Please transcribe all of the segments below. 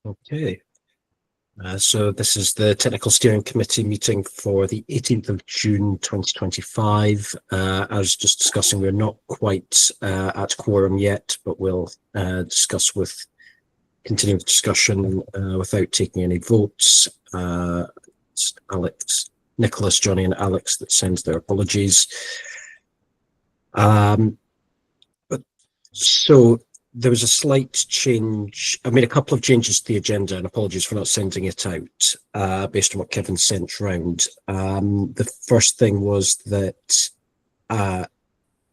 Okay. So this is the Technical Steering Committee meeting for the 18th of June 2025. As just discussing, we're not quite at quorum yet, but we'll continue the discussion without taking any votes. It's Alex, Nicholas, Johnny and Alex that sends their apologies. So there was a slight change. I made a couple of changes to the agenda, and apologies for not sending it out based on what Kevin sent round. The first thing was that I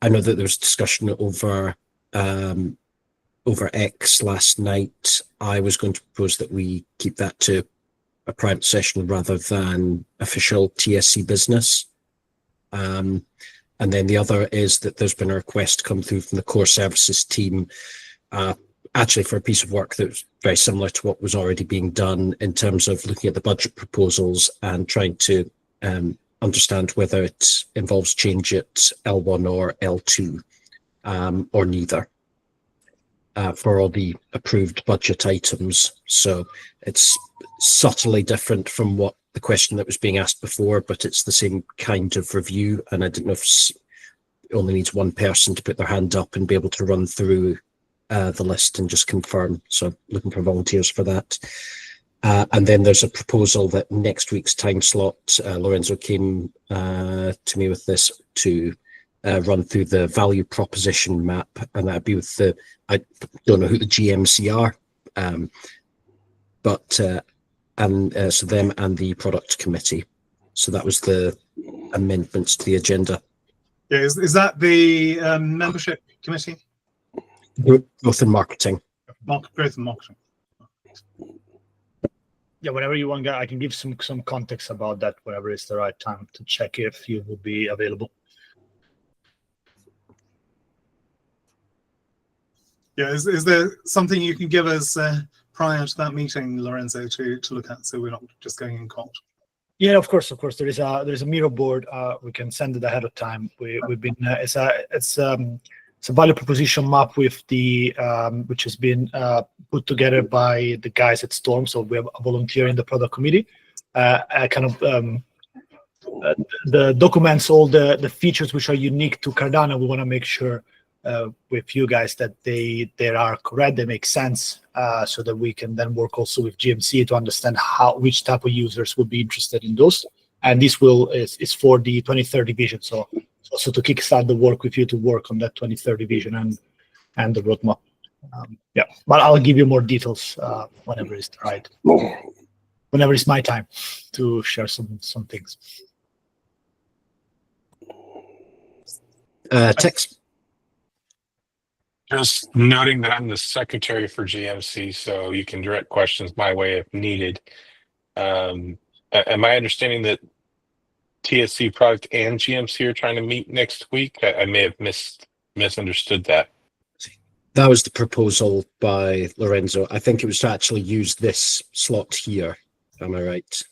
know that there was discussion over X last night. I was going to propose that we keep that to a private session rather than official TSC business. And then the other is that there's been a request come through from the core services team actually for a piece of work that was very similar to what was already being done in terms of looking at the budget proposals and trying to understand whether it involves change at L1 or L2 or neither for all the approved budget items. So it's subtly different from what the question that was being asked before, but it's the same kind of review. And I didn't know if it only needs one person to put their hand up and be able to run through the list and just confirm. So looking for volunteers for that. And then there's a proposal that next week's time slot, Lorenzo came to me with this to run through the value proposition map, and that'd be with I don't know who the GMC are, but so them and the product committee. So that was the amendments to the agenda. Yeah, is that the membership committee? Growth and marketing. Growth and marketing. Yeah, whenever you want, I can give some context about that. Whenever is the right time to check if you will be available. Yeah, is there something you can give us prior to that meeting, Lorenzo, to look at, so we're not just going in cold? Yeah, of course. There is a Miro board. We can send it ahead of time. We've been it's a value proposition map with the which has been put together by the guys at Storm. So we have a volunteer in the product committee. The documents all the features which are unique to Cardano. We want to make sure with you guys that they are correct, they make sense, so that we can then work also with GMC to understand which type of users would be interested in those. And this is for the 2030 vision. So to kickstart the work with you to work on that 2030 vision and the roadmap. Yeah, but I'll give you more details whenever it's right. Whenever it's my time to share some things. Text. Just noting that I'm the secretary for GMC, so you can direct questions my way if needed. Am I understanding that TSC product and GMC are trying to meet next week? I may have misunderstood that. That was the proposal by Lorenzo. I think it was to actually use this slot here. Am I right?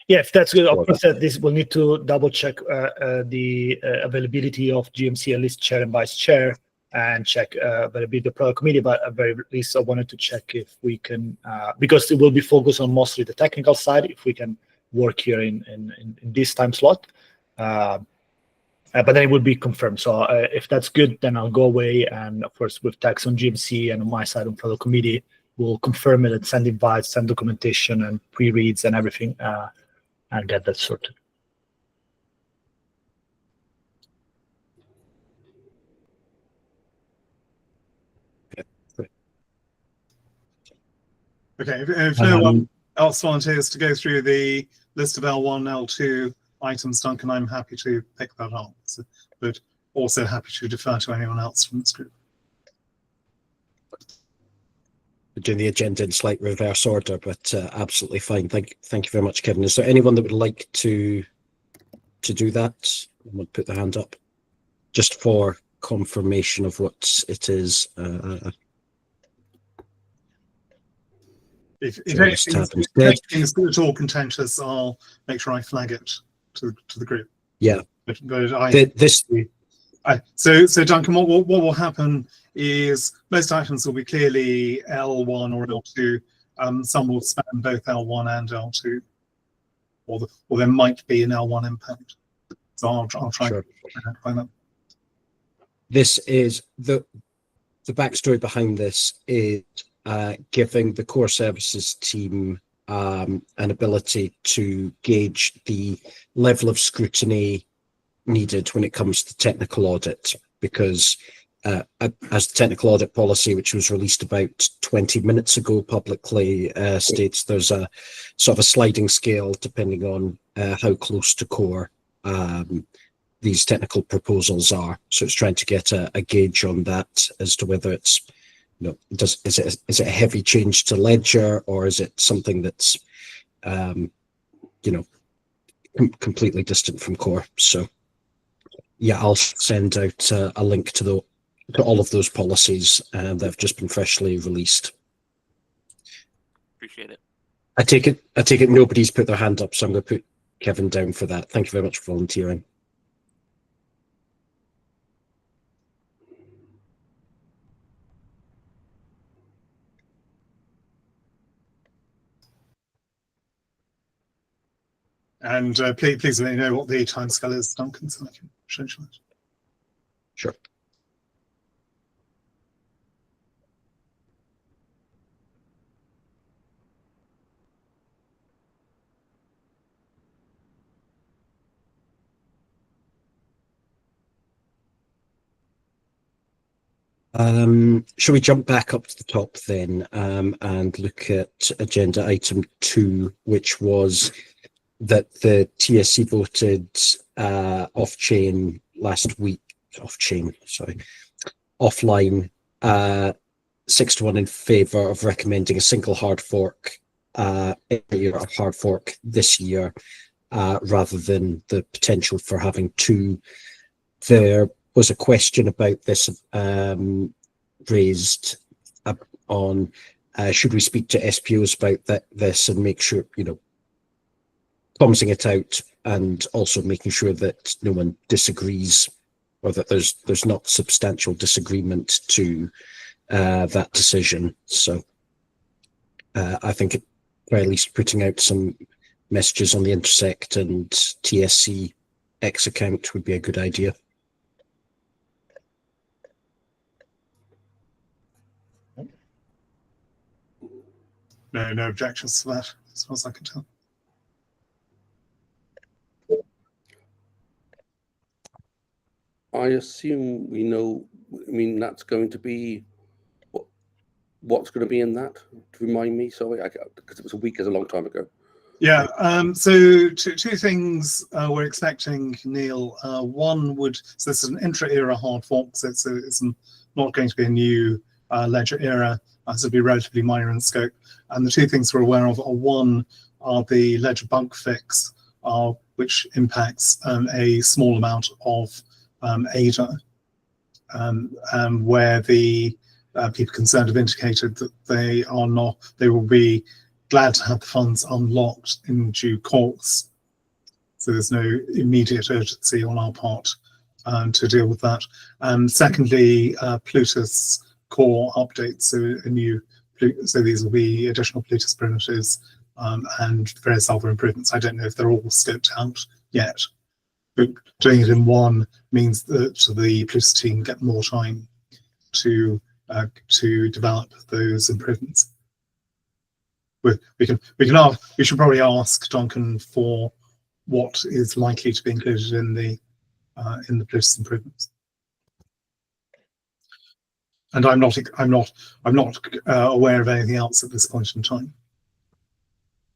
Yeah, if that's good. Of course, this will need to double check the availability of GMC, at least chair and vice chair, and check availability of the product committee. But at very least, I wanted to check if we can, because it will be focused on mostly the technical side, if we can work here in this time slot. But then it will be confirmed. So if that's good, then I'll go away, and of course with text on GMC and on my side on product committee, we'll confirm it and send invites, send documentation and pre-reads and everything, and get that sorted. Okay, if no one else volunteers to go through the list of L1, L2 items, Duncan, I'm happy to pick that up, but also happy to defer to anyone else from this group. We're doing the agenda in slight reverse order, but absolutely fine. Thank you very much, Kevin. Is there anyone that would like to do that? Would put their hand up just for confirmation of what it is. If anything's at all contentious, I'll make sure I flag it to the group. Yeah. But so Duncan, what will happen is most items will be clearly L1 or L2 some will span both L1 and L2, or there might be an L1 impact. So I'll try Sure. to identify that. This is the backstory behind this is giving the core services team an ability to gauge the level of scrutiny needed when it comes to technical audit, because as the technical audit policy, which was released about 20 minutes ago publicly, states there's a sort of a sliding scale depending on how close to core these technical proposals are. So it's trying to get a gauge on that as to whether it's, you know, is it a heavy change to ledger, or is it something that's you know, completely distant from core. So yeah, I'll send out a link to all of those policies that have just been freshly released. Appreciate it. I take it nobody's put their hand up, so I'm going to put Kevin down for that. Thank you very much for volunteering. And please let me know what the timescale is, Duncan, so I can change that. Sure. Shall we jump back up to the top then and look at agenda item 2, which was that the TSC voted offline 6-1 in favour of recommending a single hard fork hard fork this year rather than the potential for having two. There was a question about this raised on should we speak to SPOs about this and make sure, you know, promising it out and also making sure that no one disagrees, or that there's not substantial disagreement to that decision. So I think at very least putting out some messages on the Intersect and TSC X account would be a good idea. No objections to that, as far as I can tell. I assume we know, I mean, that's going to be, what's going to be in that? To remind me, sorry, because it was a week, is a long time ago. Yeah, so two things we're expecting, Neil. One so this is an intra-era hard fork, so it's not going to be a new ledger era, so it'll be relatively minor in scope. And the two things we're aware of are, one, are the ledger bug fix, which impacts a small amount of ADA, where the people concerned have indicated that they will be glad to have the funds unlocked in due course. So there's no immediate urgency on our part to deal with that. Secondly, Plutus core updates, so these will be additional Plutus primitives and various other improvements. I don't know if they're all scoped out yet, but doing it in one means that the Plutus team get more time to develop those improvements. We should probably ask Duncan for what is likely to be included in the Plutus improvements. And I'm not aware of anything else at this point in time.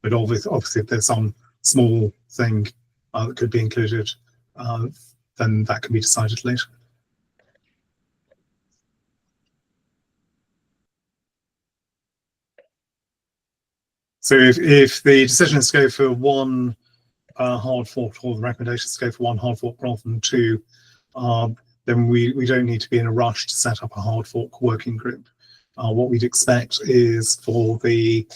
But obviously, if there's some small thing that could be included, then that can be decided later. So if the decision is to go for one hard fork, or the recommendation is to go for one hard fork rather than two, then we don't need to be in a rush to set up a hard fork working group. What we'd expect is for the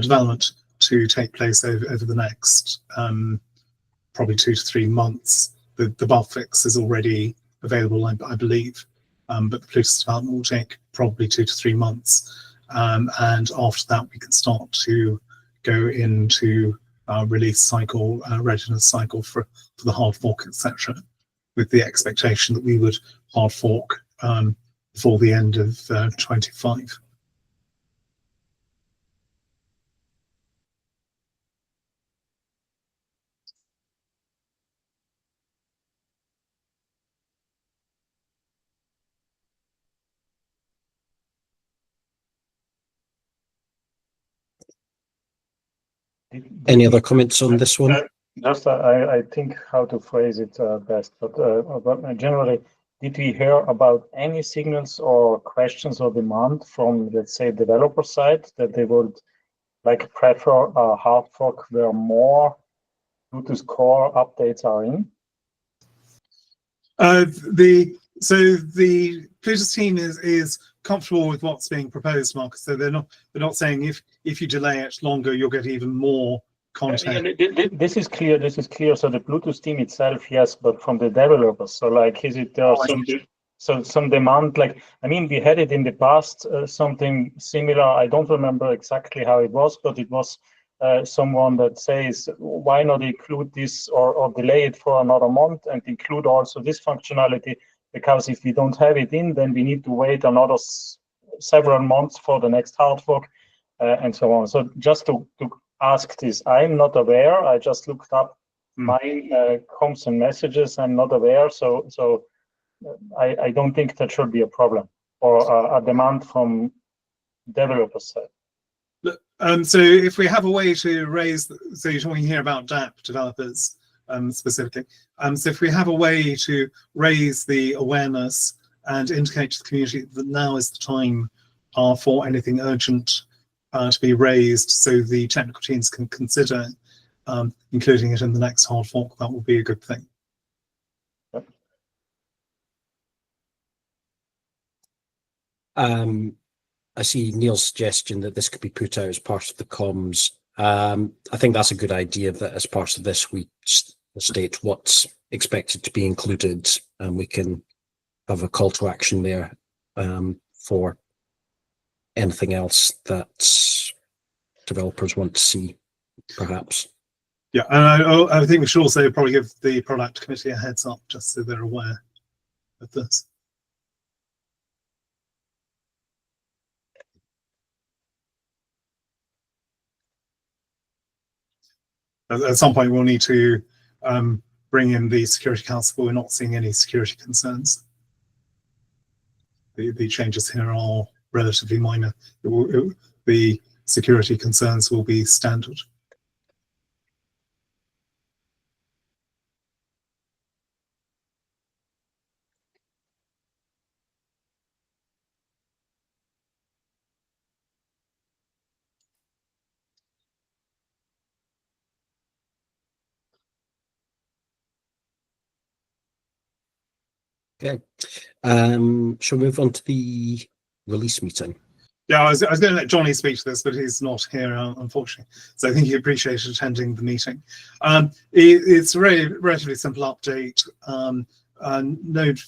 development to take place over the next probably 2 to 3 months. The bug fix is already available, I believe, but the Plutus development will take probably 2 to 3 months. and after that we can start to go into release cycle, readiness cycle for the hard fork, etc., with the expectation that we would hard fork before the end of 25. Any other comments on this one? Just I think how to phrase it best, but generally, did we hear about any signals or questions or demand from, let's say, developer side that they would like prefer a hard fork where more Bluetooth core updates are in? So the Bluetooth team is comfortable with what's being proposed, Marcus. So they're not saying if you delay it longer, you'll get even more content. This is clear. This is clear. So the Bluetooth team itself, yes, but from the developers. So like, is it there some demand? Like, I mean, we had it in the past, something similar. I don't remember exactly how it was, but it was someone that says, why not include this or delay it for another month and include also this functionality? Because if we don't have it in, then we need to wait another several months for the next hard fork and so on. So just to ask this, I'm not aware. I just looked up my comms and messages. I'm not aware. So I don't think that should be a problem or a demand from developers side. So if we have a way to raise, so you're talking here about DApp developers specifically. So if we have a way to raise the awareness and indicate to the community that now is the time for anything urgent to be raised, so the technical teams can consider including it in the next hard fork, that will be a good thing. I see Neil's suggestion that this could be put out as part of the comms. I think that's a good idea, that as part of this we state what's expected to be included, and we can have a call to action there for anything else that developers want to see, perhaps. Yeah, and I think we should also probably give the product committee a heads up, just so they're aware of this. At some point, we'll need to bring in the Security Council, but we're not seeing any security concerns. The changes here are relatively minor. The security concerns will be standard. Okay. Shall we move on to the release meeting? Yeah, I was going to let Johnny speak to this, but he's not here, unfortunately. So I think he appreciated attending the meeting. It's a relatively simple update. Node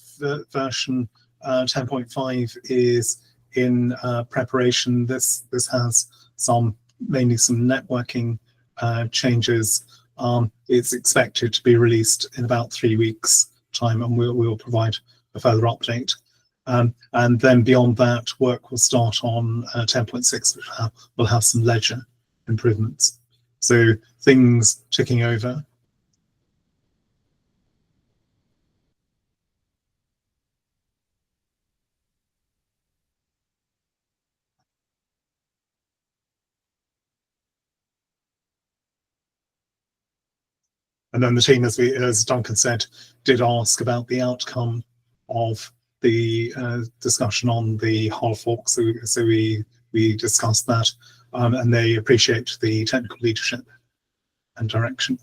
version 10.5 is in preparation. This has mainly some networking changes. It's expected to be released in about 3 weeks' time, and we'll provide a further update. And then beyond that, work will start on 10.6, which will have some ledger improvements. So things ticking over. And then the team, as Duncan said, did ask about the outcome of the discussion on the hard fork. So we discussed that, and they appreciate the technical leadership and direction.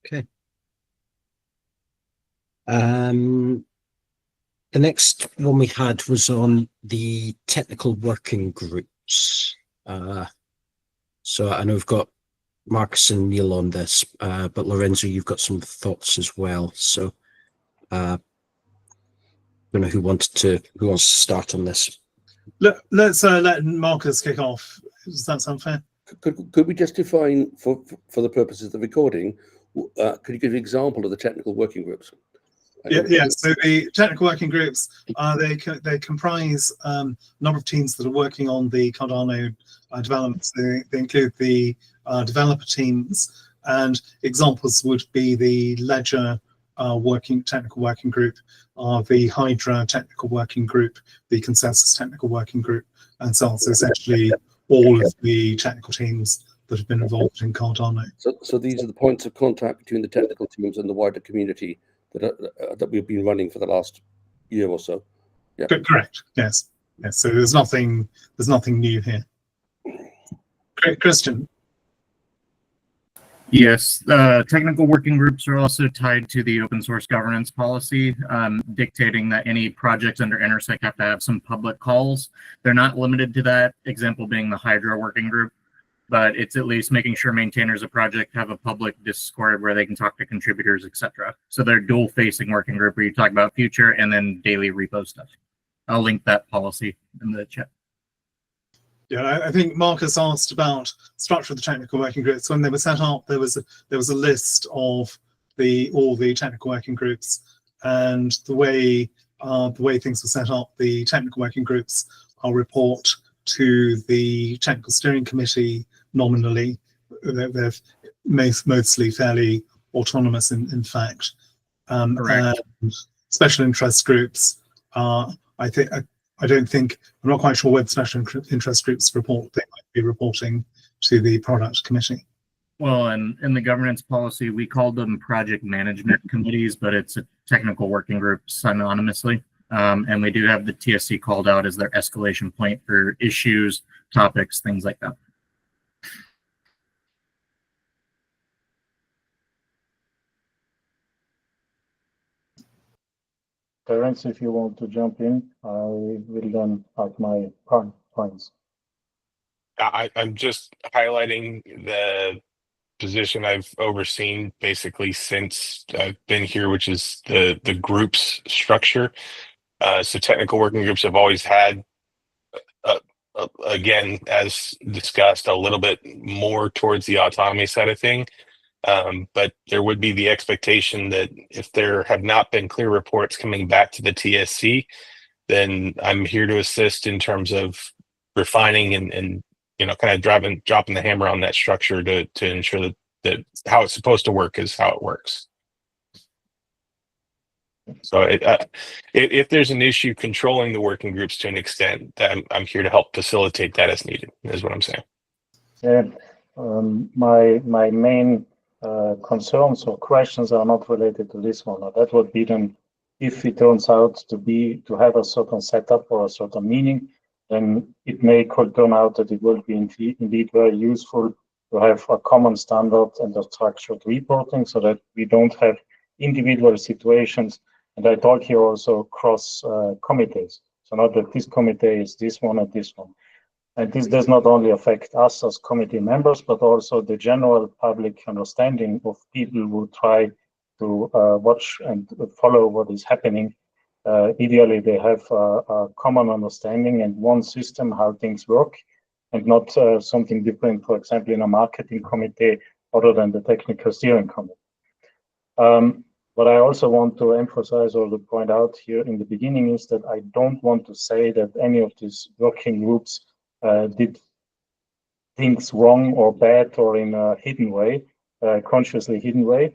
Okay. the next one we had was on the technical working groups. So I know we've got Marcus and Neil on this, but Lorenzo, you've got some thoughts as well. So I don't know who wants to start on this. Let's let Marcus kick off. Does that sound fair? Could we just define, for the purposes of the recording, could you give an example of the technical working groups? Yeah. So the technical working groups, they comprise a number of teams that are working on the Cardano developments. They include the developer teams, and examples would be the Ledger technical working group, the Hydra technical working group, the Consensus technical working group, and so on. So essentially, all of the technical teams that have been involved in Cardano. So these are the points of contact between the technical teams and the wider community that we've been running for the last year or so. Yeah. Correct. Yes. So there's nothing new here. Christian. Yes, technical working groups are also tied to the open source governance policy, dictating that any projects under Intersec have to have some public calls. They're not limited to that, example being the Hydra working group, but it's at least making sure maintainers of project have a public Discord where they can talk to contributors, etc. So they're dual-facing working group where you talk about future and then daily repo stuff. I'll link that policy in the chat. Yeah, I think Marcus asked about structure of the technical working groups. When they were set up, there was a list of all the technical working groups, and the way things were set up, the technical working groups will report to the technical steering committee nominally. They're mostly fairly autonomous, in fact. And special interest groups, I'm not quite sure whether special interest groups report. They might be reporting to the product committee. Well, and in the governance policy, we call them project management committees, but it's a technical working group synonymously. And we do have the TSC called out as their escalation point for issues, topics, things like that. Terence, if you want to jump in, I will then add my points. I'm just highlighting the position I've overseen basically since I've been here, which is the groups structure. So technical working groups have always had, again, as discussed, a little bit more towards the autonomy side of thing. But there would be the expectation that if there have not been clear reports coming back to the TSC, then I'm here to assist in terms of refining and kind of dropping the hammer on that structure to ensure that how it's supposed to work is how it works. So if there's an issue controlling the working groups to an extent, I'm here to help facilitate that as needed, is what I'm saying. Yeah, my main concerns or questions are not related to this one. That would be then if it turns out to have a certain setup or a certain meaning, then it may turn out that it will be indeed very useful to have a common standard and a structured reporting so that we don't have individual situations. And I talk here also cross committees. So not that this committee is this one and this one. And this does not only affect us as committee members, but also the general public understanding of people who try to watch and follow what is happening. Ideally, they have a common understanding and one system how things work, and not something different, for example, in a marketing committee other than the technical steering committee. What I also want to emphasize or to point out here in the beginning is that I don't want to say that any of these working groups did things wrong or bad or in a hidden way, consciously hidden way.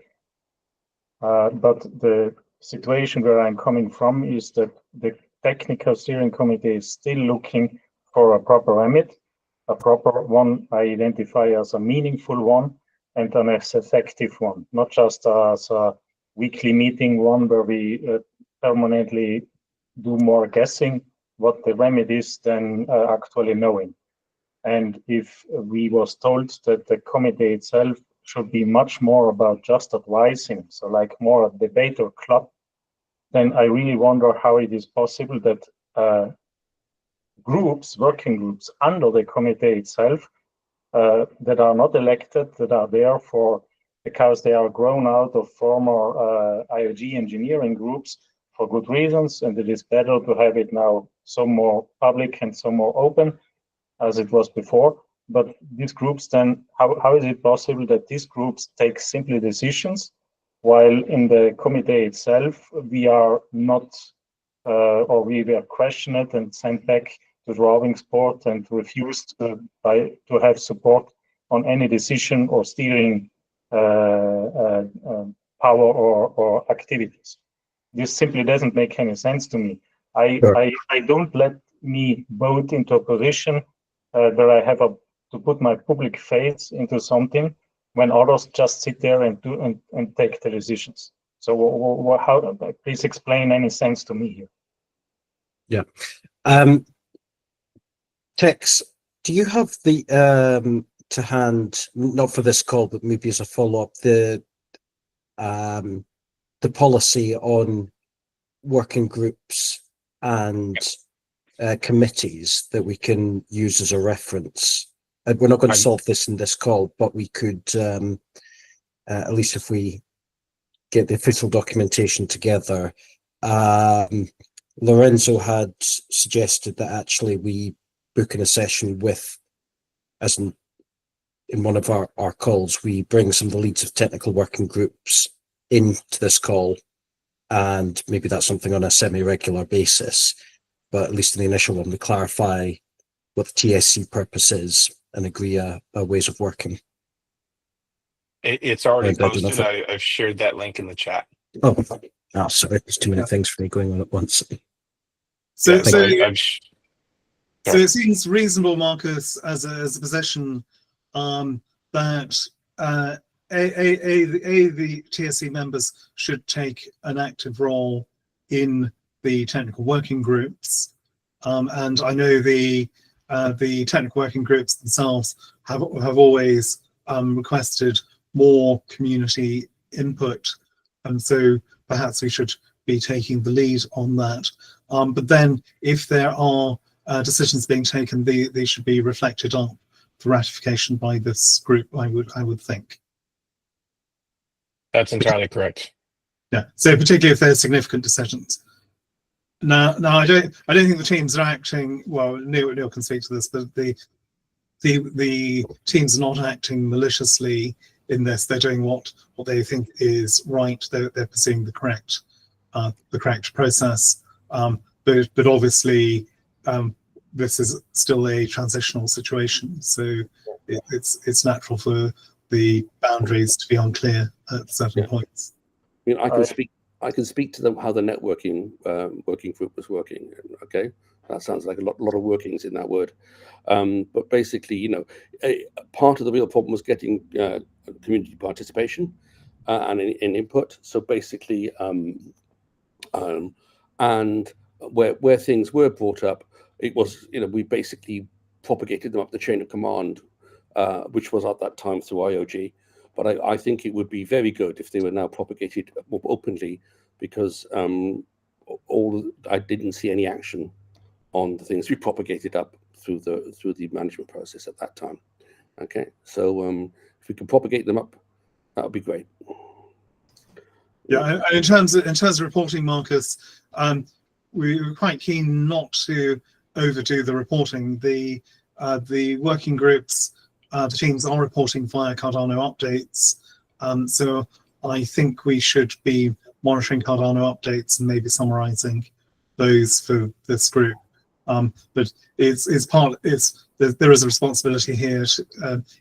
But the situation where I'm coming from is that the technical steering committee is still looking for a proper remit, a proper one I identify as a meaningful one and an effective one, not just as a weekly meeting one where we permanently do more guessing what the remit is than actually knowing. And if we was told that the committee itself should be much more about just advising, so like more a debater club, then I really wonder how it is possible that working groups under the committee itself that are not elected, that are there because they are grown out of former IOG engineering groups for good reasons, and it is better to have it now some more public and some more open as it was before. But these groups then, how is it possible that these groups take simply decisions, while in the committee itself we are not, or we were questioned and sent back to drawing board and refused to have support on any decision or steering power or activities. This simply doesn't make any sense to me. I don't let me vote into a position where I have to put my public faith into something when others just sit there and do and take the decisions. So how? Please explain any sense to me here. Yeah. Tex, do you have the to hand, not for this call, but maybe as a follow-up, the policy on working groups and committees that we can use as a reference? We're not going to solve this in this call, but we could, at least if we get the official documentation together. Lorenzo had suggested that actually we book in a session with, as in one of our calls, we bring some of the leads of technical working groups into this call, and maybe that's something on a semi-regular basis, but at least in the initial one, we clarify what the TSC purpose is and agree ways of working. It's already posted. I've shared that link in the chat. Oh, sorry, there's too many things for me going on at once. So Yeah. it seems reasonable, Marcus, as a position that the TSC members should take an active role in the technical working groups, and I know the technical working groups themselves have always requested more community input, and so perhaps we should be taking the lead on that. But then, if there are decisions being taken, they should be reflected on for ratification by this group. I would think. That's entirely correct. Yeah. So particularly if there's significant decisions. Now I don't think the teams are acting well. Neil can speak to this, but the teams are not acting maliciously in this. They're doing what they think is right. They're pursuing the correct process. But obviously, this is still a transitional situation, so it's natural for the boundaries to be unclear at certain points. I mean, I can speak to them how the networking working group was working. Okay, that sounds like a lot of workings in that word. But basically, part of the real problem was getting community participation and in input. So basically, and where things were brought up, it was, we basically propagated them up the chain of command, which was at that time through IOG. But I think it would be very good if they were now propagated more openly, because I didn't see any action on the things we propagated up through the management process at that time. Okay, so if we can propagate them up, that would be great. Yeah, and in terms of reporting, Marcus, we were quite keen not to overdo the reporting. The working groups, the teams are reporting via Cardano updates, so I think we should be monitoring Cardano updates and maybe summarizing those for this group. But there is a responsibility here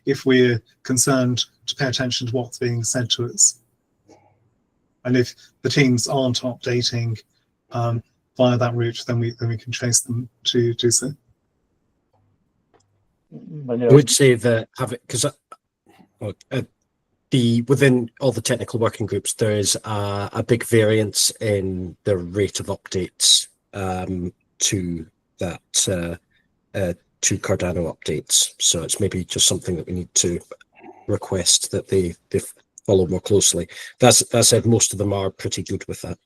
if we're concerned to pay attention to what's being said to us. And if the teams aren't updating via that route, then we can chase them to do so. I would say that because within all the technical working groups, there is a big variance in the rate of updates to that to Cardano updates. So it's maybe just something that we need to request that they follow more closely. That said, most of them are pretty good with that.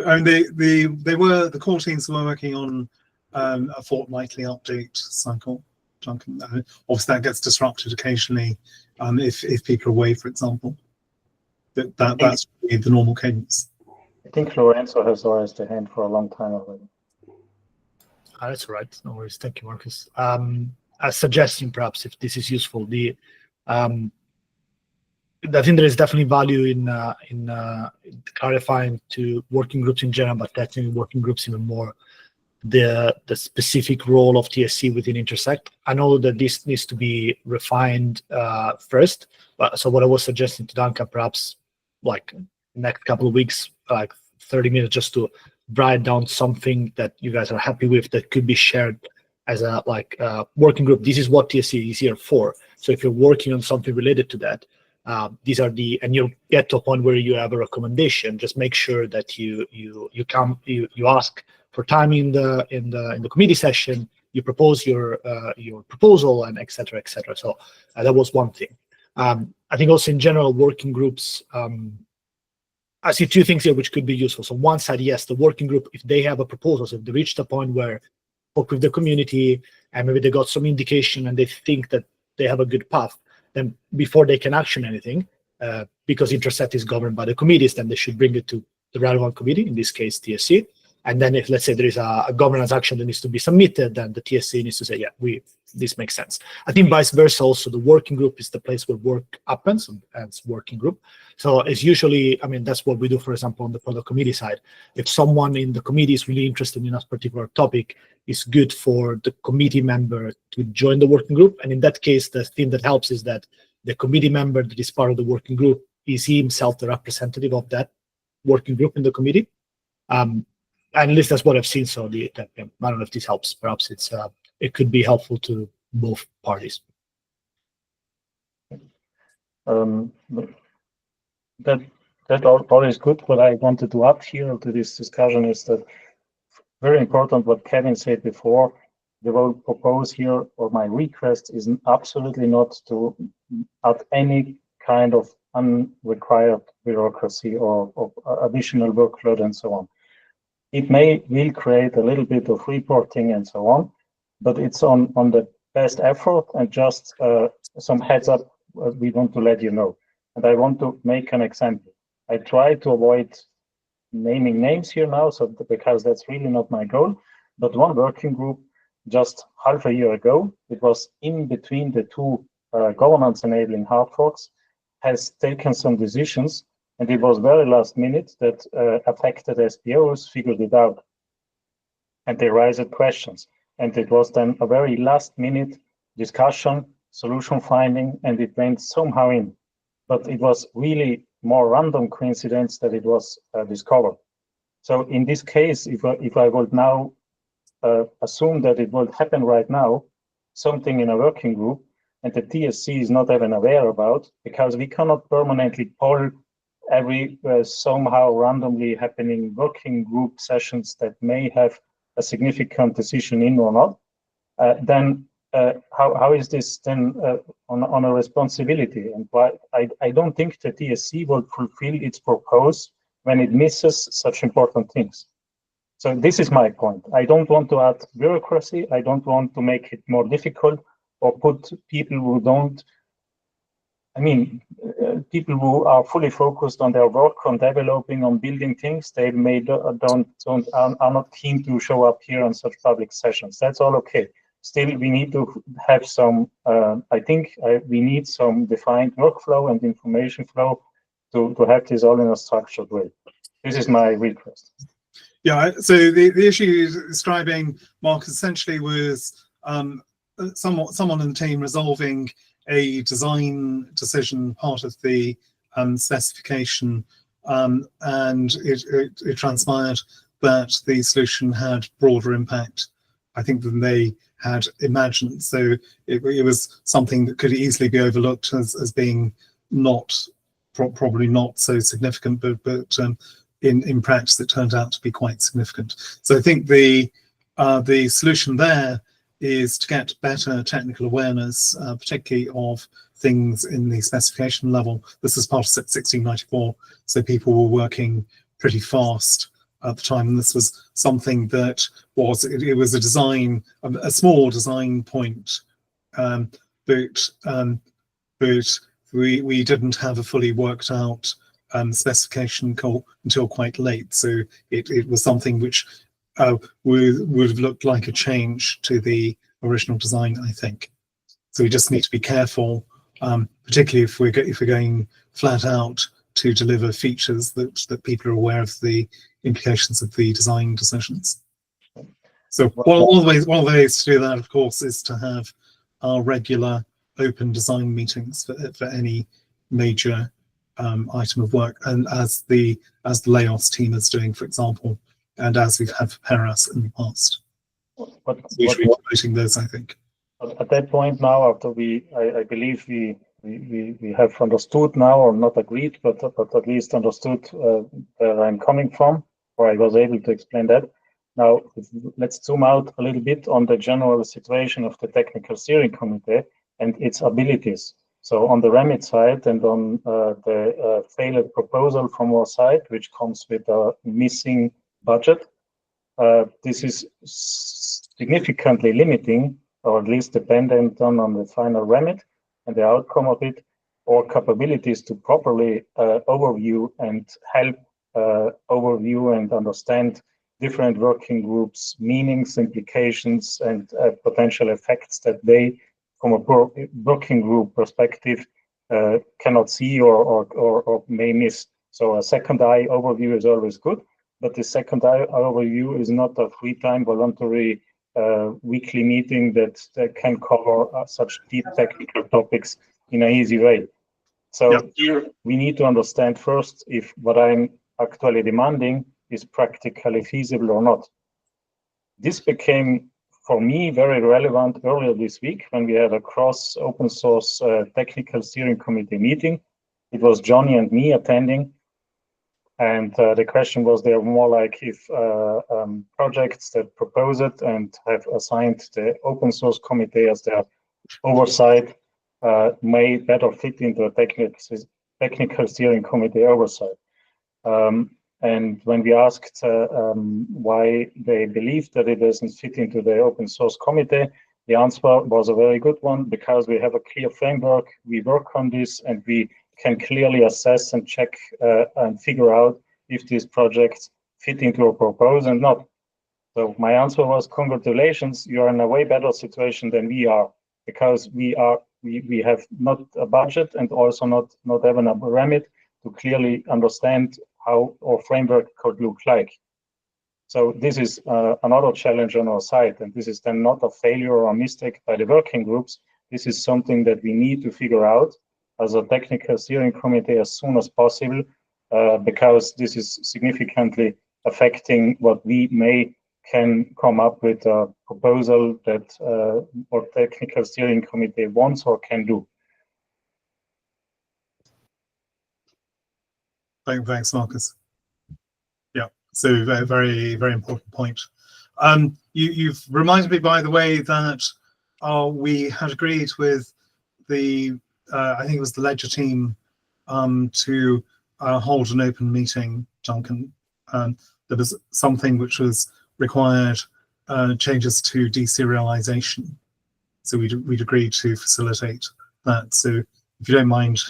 I mean, the core teams were working on a fortnightly update cycle. Duncan, obviously that gets disrupted occasionally if people are away, for example. That's really the normal cadence. I think Lorenzo has raised a hand for a long time already. That's all right. No worries. Thank you, Marcus. A suggestion, perhaps, if this is useful, I think there is definitely value in clarifying to working groups in general, but definitely working groups even more, the specific role of TSC within Intersect. I know that this needs to be refined first, but so what I was suggesting to Duncan, perhaps like next couple of weeks, like 30 minutes, just to write down something that you guys are happy with that could be shared as a working group. This is what TSC is here for. So if you're working on something related to that, these are and you'll get to a point where you have a recommendation. Just make sure that you ask for time in the committee session. You propose your proposal, and etc. etc. So that was one thing. I think also in general, working groups. I see two things here which could be useful. So one side, yes, the working group, if they have a proposal, so if they reached a point where talk with the community and maybe they got some indication and they think that they have a good path, then before they can action anything, because Intersect is governed by the committees, then they should bring it to the relevant committee, in this case TSC. And then if, let's say, there is a governance action that needs to be submitted, then the TSC needs to say, yeah, this makes sense. I think vice versa also, the working group is the place where work happens, and it's working group. So it's usually, I mean, that's what we do, for example, on the product committee side. If someone in the committee is really interested in a particular topic, it's good for the committee member to join the working group. And in that case, the thing that helps is that the committee member that is part of the working group is he himself the representative of that working group in the committee. And at least that's what I've seen. So I don't know if this helps. Perhaps it could be helpful to both parties. That all is good. What I wanted to add here to this discussion is that very important what Kevin said before. The will propose here, or my request, is absolutely not to add any kind of unrequired bureaucracy or additional workload and so on. It will create a little bit of reporting and so on, but it's on the best effort, and just some heads up we want to let you know. And I want to make an example. I try to avoid naming names here now, because that's really not my goal. But one working group just half a year ago, it was in between the two governance enabling hard forks, has taken some decisions. And it was very last minute that affected SPOs figured it out. And they raised questions. And it was then a very last minute discussion, solution finding, and it went somehow in. But it was really more random coincidence that it was discovered. So in this case, if I would now assume that it will happen right now, something in a working group, and the TSC is not even aware about, because we cannot permanently poll every somehow randomly happening working group sessions that may have a significant decision in or not, then how is this then on a responsibility? And why I don't think the TSC will fulfill its purpose when it misses such important things. So this is my point. I don't want to add bureaucracy. I don't want to make it more difficult or put people who don't. I mean, people who are fully focused on their work, on developing, on building things, they are not keen to show up here on such public sessions. That's all okay. Still, we need to have some. I think we need some defined workflow and information flow to have this all in a structured way. This is my request. Yeah. So the issue you're describing, Mark, essentially was someone in the team resolving a design decision, part of the specification, and it transpired that the solution had broader impact, I think, than they had imagined. So it was something that could easily be overlooked as being probably not so significant, but in practice it turned out to be quite significant. So I think the solution there is to get better technical awareness, particularly of things in the specification level. This is part of 1694, so people were working pretty fast at the time, and this was something that was it was a design, a small design point, but we didn't have a fully worked out specification until quite late. So it was something which would have looked like a change to the original design, I think. So we just need to be careful, particularly if we're going flat out to deliver features that people are aware of the implications of the design decisions. So one of the ways to do that, of course, is to have our regular open design meetings for any major item of work, and as the Laos team is doing, for example, and as we've had for Paras in the past. We should be promoting those, I think. At that point now, after I believe we have understood now, or not agreed, but at least understood where I'm coming from, or I was able to explain that. Now, let's zoom out a little bit on the general situation of the technical steering committee and its abilities. So on the Remit side and on the failed proposal from our side, which comes with a missing budget, this is significantly limiting, or at least dependent on the final Remit and the outcome of it, or capabilities to properly overview and help overview and understand different working groups, meanings, implications, and potential effects that they, from a working group perspective, cannot see or may miss. So a second eye overview is always good, but the second eye overview is not a free time voluntary weekly meeting that can cover such deep technical topics in an easy way. So here we need to understand first if what I'm actually demanding is practically feasible or not. This became, for me, very relevant earlier this week when we had a cross open source technical steering committee meeting. It was Johnny and me attending. And the question was there more like if projects that propose it and have assigned the open source committee as their oversight may better fit into a technical steering committee oversight. And when we asked why they believe that it doesn't fit into the open source committee, the answer was a very good one, because we have a clear framework, we work on this, and we can clearly assess and check and figure out if these projects fit into a proposal and not. So my answer was, congratulations, you are in a way better situation than we are, because we have not a budget and also not even a remit to clearly understand how our framework could look like. So this is another challenge on our side, and this is then not a failure or a mistake by the working groups. This is something that we need to figure out as a technical steering committee as soon as possible, because this is significantly affecting what we can come up with a proposal that our technical steering committee wants or can do. Thanks, Marcus. Yeah, so very, very important point. You've reminded me, by the way, that we had agreed with the, I think it was the Ledger team, to hold an open meeting, Duncan. There was something which was required, changes to deserialization. So we'd agreed to facilitate that. So if you don't mind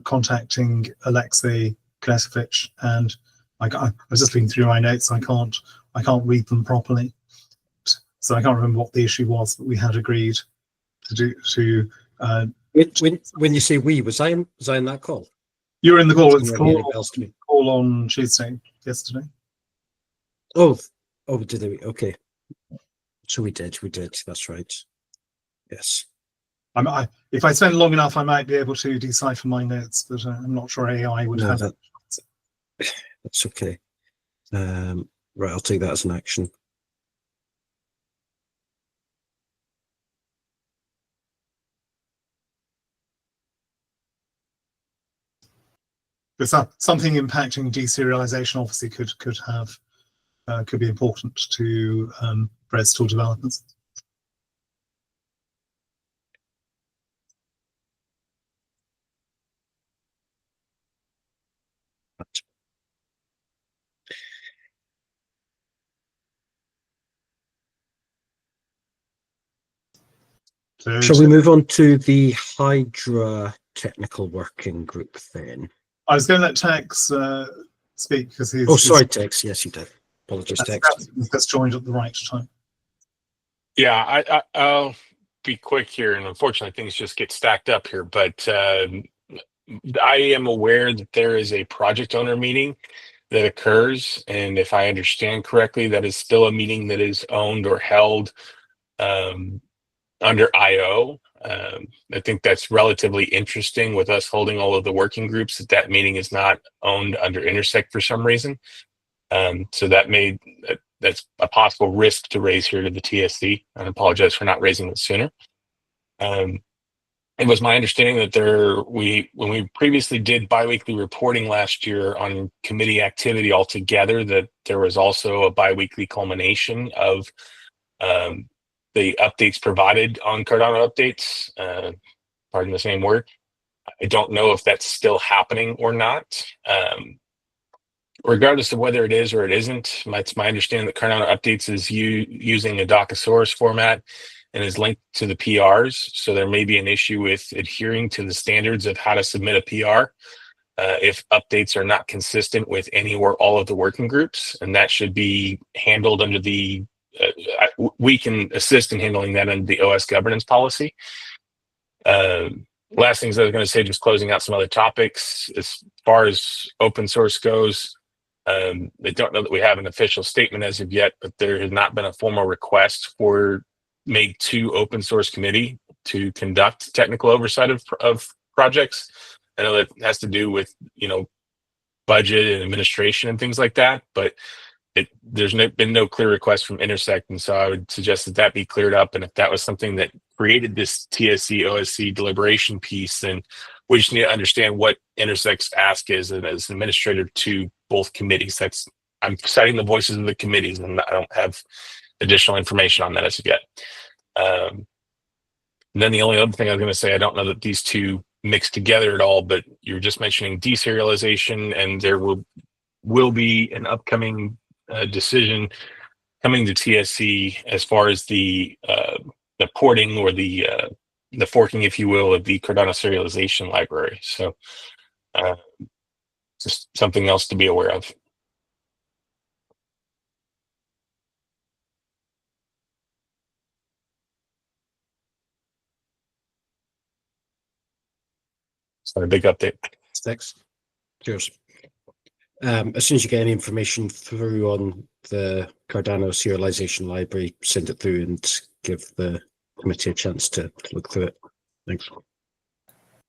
contacting Alexei Klesevich, and I was just looking through my notes, I can't read them properly. So I can't remember what the issue was, but we had agreed to when you say we, was I in that call? You were in the call. It's call on Tuesday, yesterday. Oh, did we? Okay. So we did. That's right. Yes. If I spend long enough, I might be able to decipher my notes, but I'm not sure AI would have that. That's okay. Right, I'll take that as an action. But something impacting deserialization obviously could be important to REST tool developers. So Shall we move on to the Hydra technical working group then? I was going to let Tex speak because he's. Oh, sorry, Tex. Yes, you did. Apologies, Tex. He's just joined at the right time. Yeah, I'll be quick here, and unfortunately, things just get stacked up here. But I am aware that there is a project owner meeting that occurs, and if I understand correctly, that is still a meeting that is owned or held under IO. I think that's relatively interesting with us holding all of the working groups, that meeting is not owned under Intersect for some reason. So that's a possible risk to raise here to the TSC. I apologize for not raising it sooner. It was my understanding that when we previously did biweekly reporting last year on committee activity altogether, that there was also a biweekly culmination of the updates provided on Cardano updates. Pardon the same word. I don't know if that's still happening or not. Regardless of whether it is or it isn't, it's my understanding that Cardano updates is using a Docosaurus format and is linked to the PRs. So there may be an issue with adhering to the standards of how to submit a PR if updates are not consistent with any or all of the working groups, and that should be handled under the. We can assist in handling that under the OS governance policy. Last things I was going to say, just closing out some other topics as far as open source goes. I don't know that we have an official statement as of yet, but there has not been a formal request made to open source committee to conduct technical oversight of projects. I know that has to do with budget and administration and things like that, but there's been no clear request from Intersect, and so I would suggest that be cleared up. And if that was something that created this TSC OSC deliberation piece, then we just need to understand what Intersect's ask is as an administrator to both committees. I'm citing the voices of the committees, and I don't have additional information on that as of yet. And then the only other thing I was going to say, I don't know that these two mix together at all, but you're just mentioning deserialization, and there will be an upcoming decision coming to TSC as far as the porting or the forking, if you will, of the Cardano serialization library. So just something else to be aware of. So a big update. Thanks. Cheers. As soon as you get any information through on the Cardano serialization library, send it through and give the committee a chance to look through it. Thanks.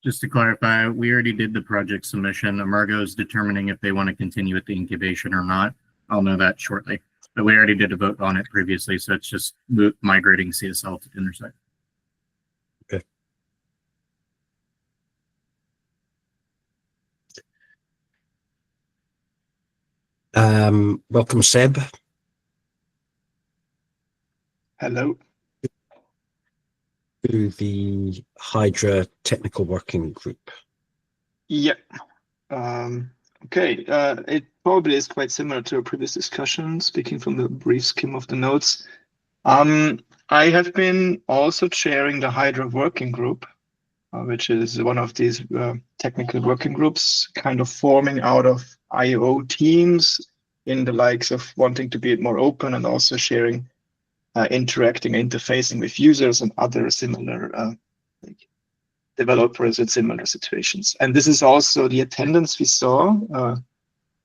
Just to clarify, we already did the project submission. Amargo is determining if they want to continue with the incubation or not. I'll know that shortly. But we already did a vote on it previously, so it's just migrating CSL to Intersect. Okay. Welcome, Seb. Hello. To the Hydra technical working group. Yeah. Okay. It probably is quite similar to a previous discussion, speaking from the brief skim of the notes. I have been also chairing the Hydra working group, which is one of these technical working groups kind of forming out of IO teams in the likes of wanting to be more open and also sharing interacting, interfacing with users and other similar developers in similar situations. And this is also the attendance we saw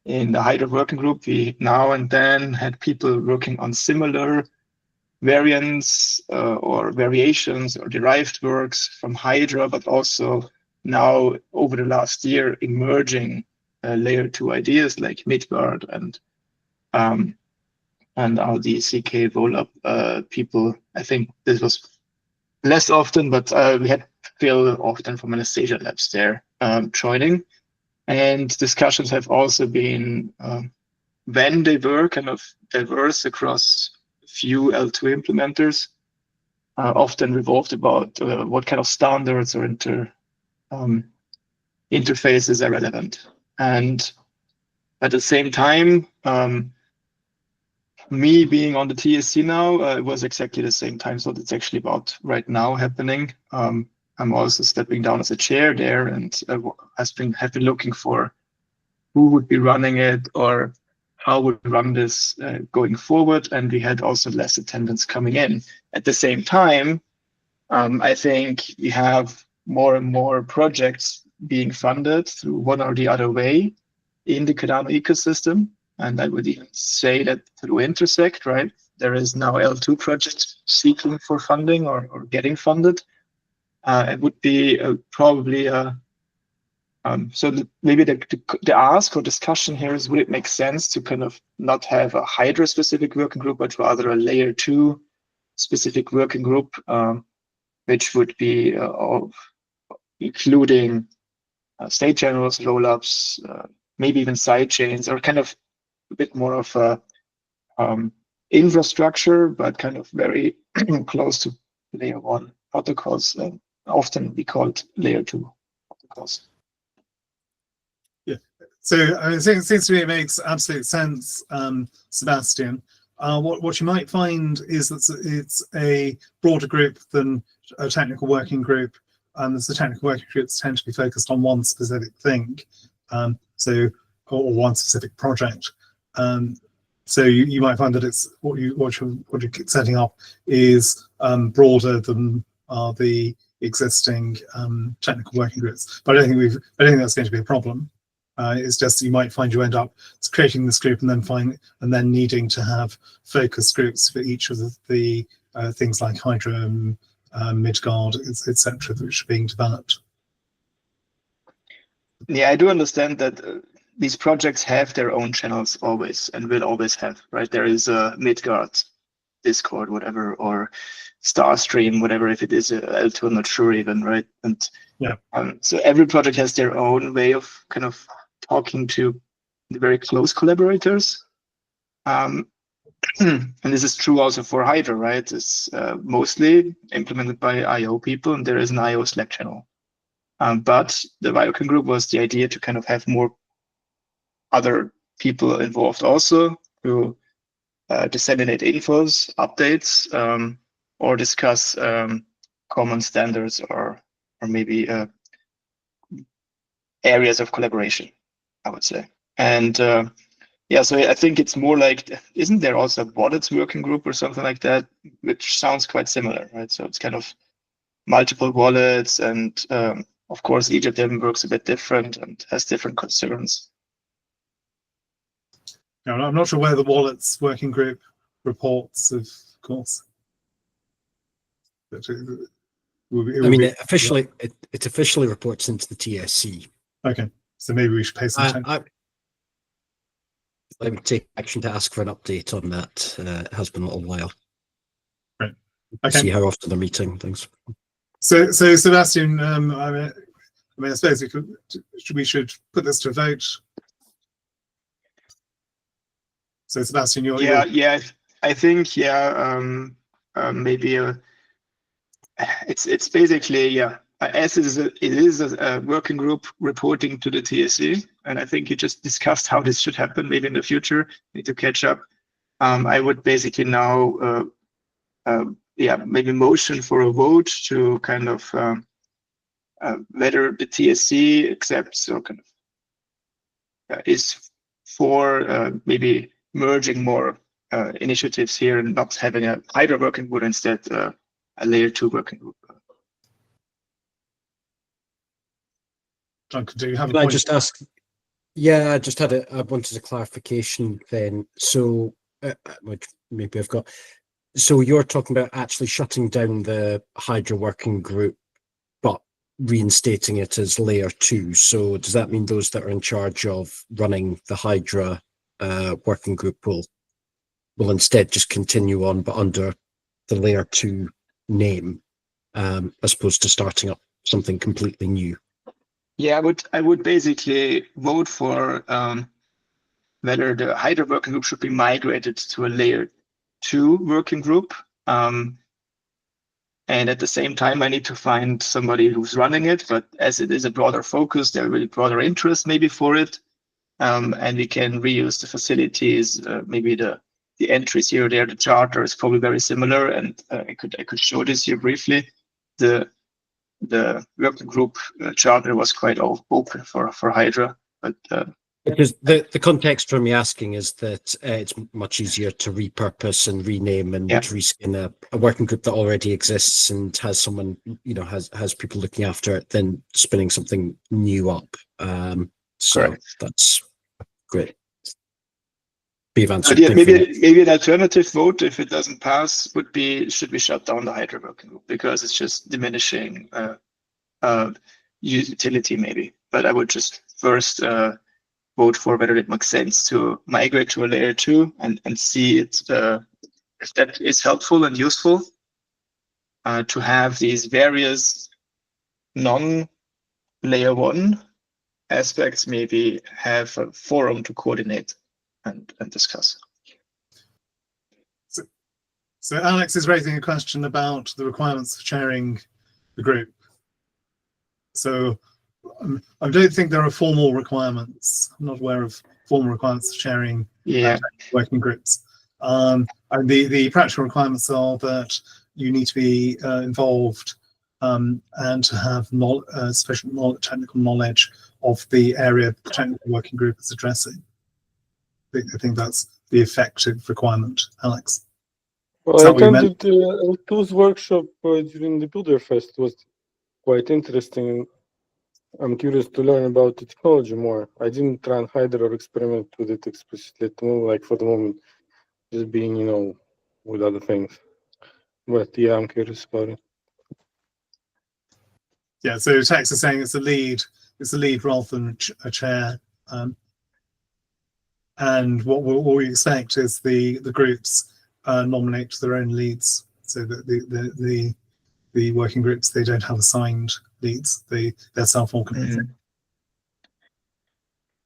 in the Hydra working group. We now and then had people working on similar variants or variations or derived works from Hydra, but also now over the last year emerging layer 2 ideas like Midgard and all the CK roll-up people. I think this was less often, but we had Phil often from Anastasia Labs there joining. And discussions have also been, when they were kind of diverse across a few L2 implementers, often revolved about what kind of standards or interfaces are relevant. And at the same time, me being on the TSC now, it was exactly the same time slot. It's actually about right now happening. I'm also stepping down as a chair there, and have been looking for who would be running it or how would we run this going forward. And we had also less attendance coming in. At the same time, I think we have more and more projects being funded through one or the other way in the Cardano ecosystem. And I would even say that through Intersect, right? There is now L2 projects seeking for funding or getting funded. It would be probably maybe the ask or discussion here is, would it make sense to kind of not have a Hydra specific working group, but rather a layer 2 specific working group, which would be including state generals, rollups, maybe even side chains, or kind of a bit more of a infrastructure, but kind of very close to layer 1 protocols, often be called layer 2 protocols. Yeah, so it seems to me it makes absolute sense, Sebastian. What you might find is that it's a broader group than a technical working group. There's the technical working groups tend to be focused on one specific thing, or one specific project. So you might find that it's what you're setting up is broader than the existing technical working groups. But I don't think that's going to be a problem. It's just you might find you end up creating this group and then needing to have focus groups for each of the things like Hydra, Midgard, etc., which are being developed. Yeah, I do understand that these projects have their own channels always and will always have, right? There is a Midgard Discord, whatever, or Starstream, whatever, if it is a L2, I'm not sure even, right? And yeah, so every project has their own way of kind of talking to the very close collaborators. And this is true also for Hydra, right? It's mostly implemented by IO people, and there is an IO Slack channel. But the Working Group was the idea to kind of have more other people involved also to disseminate infos, updates, or discuss common standards or maybe areas of collaboration, I would say. And yeah, so I think it's more like, isn't there also a wallets working group or something like that, which sounds quite similar, right? So it's kind of multiple wallets, and of course, each of them works a bit different and has different concerns. No, I'm not sure where the wallets working group reports, of course. But it officially reports into the TSC. Okay, so maybe we should pay some attention. I would take action to ask for an update on that. It has been a little while. Right. Okay. See how often they're meeting things. So Sebastian, I suppose we should put this to a vote. So Sebastian, yeah, I think maybe it's basically as it is a working group reporting to the TSC, and I think you just discussed how this should happen maybe in the future. Need to catch up. I would basically now maybe motion for a vote to kind of whether the TSC accepts or kind of is for maybe merging more initiatives here and not having a Hydra working group, instead a layer 2 working group. Duncan, do you have a Can point? I just ask? Yeah, I wanted a clarification then. So maybe I've got. So you're talking about actually shutting down the Hydra working group, but reinstating it as layer 2. So does that mean those that are in charge of running the Hydra working group will instead just continue on, but under the layer 2 name, as opposed to starting up something completely new? Yeah, I would basically vote for whether the Hydra working group should be migrated to a layer 2 working group. And at the same time, I need to find somebody who's running it. But as it is a broader focus, there will be broader interest maybe for it. And we can reuse the facilities, maybe the the entries here or there. The charter is probably very similar, and I could show this here briefly. The working group charter was quite open for Hydra, but because the context for me asking is that it's much easier to repurpose and rename and reskin a working group that already exists and has someone, has people looking after it than spinning something new up. So that's great. Maybe an alternative vote, if it doesn't pass, would be, should we shut down the Hydra working group, because it's just diminishing utility maybe. But I would just first vote for whether it makes sense to migrate to a layer 2 and see it, if that is helpful and useful to have these various non-layer 1 aspects, maybe have a forum to coordinate and discuss. So Alex is raising a question about the requirements for chairing the group. So I don't think there are formal requirements. I'm not aware of formal requirements for sharing working groups. And the practical requirements are that you need to be involved and to have sufficient technical knowledge of the area the technical working group is addressing. I think that's the effective requirement, Alex. Well, I attended L2's workshop during the Builder Fest. It was quite interesting. I'm curious to learn about the technology more. I didn't run Hydra or experiment with it explicitly, like for the moment, just being, with other things. But yeah, I'm curious about it. Yeah, so Tex is saying it's a lead rather than a chair. And what we expect is the groups nominate their own leads, so that the working groups, they don't have assigned leads, they're self-organizing.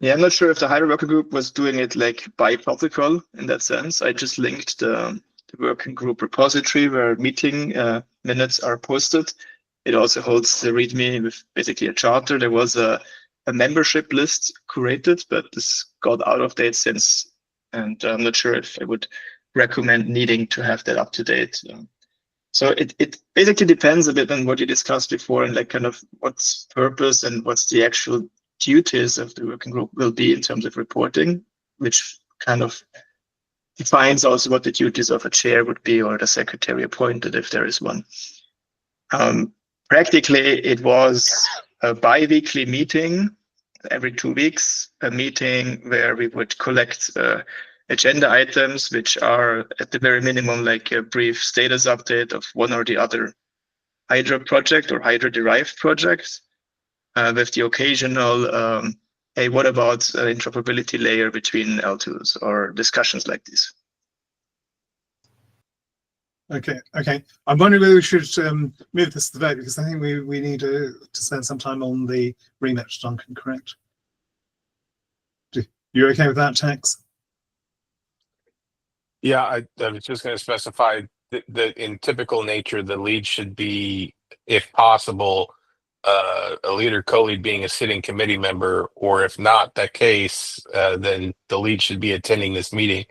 Yeah, I'm not sure if the Hydra working group was doing it like by protocol in that sense. I just linked the working group repository where meeting minutes are posted. It also holds the README with basically a charter. There was a membership list curated, but this got out of date since, and I'm not sure if I would recommend needing to have that up to date. So it basically depends a bit on what you discussed before, and like kind of what's purpose and what's the actual duties of the working group will be in terms of reporting, which kind of defines also what the duties of a chair would be, or the secretary appointed if there is one. Practically, it was a bi-weekly meeting every 2 weeks, a meeting where we would collect agenda items, which are at the very minimum like a brief status update of one or the other Hydra project or Hydra derived projects, with the occasional, hey, what about interoperability layer between L2s, or discussions like this. Okay. I'm wondering whether we should move this to the vote, because I think we need to spend some time on the Remit, Duncan, correct? You okay with that, Tex? Yeah, I was just going to specify that in typical nature, the lead should be, if possible, a lead or co-lead being a sitting committee member, or if not that case, then the lead should be attending this meeting,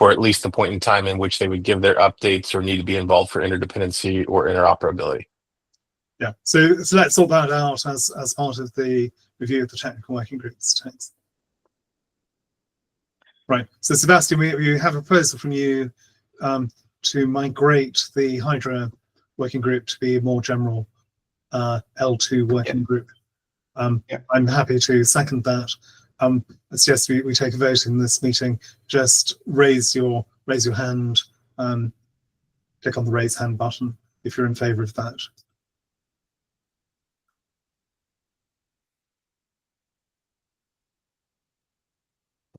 or at least the point in time in which they would give their updates or need to be involved for interdependency or interoperability. Yeah, so let's sort that out as part of the review of the technical working groups, Tex. Right, so Sebastian, we have a proposal from you to migrate the Hydra working group to be a more general L2 working group. I'm happy to second that. I suggest we take a vote in this meeting. Just raise your hand, click on the raise hand button if you're in favor of that.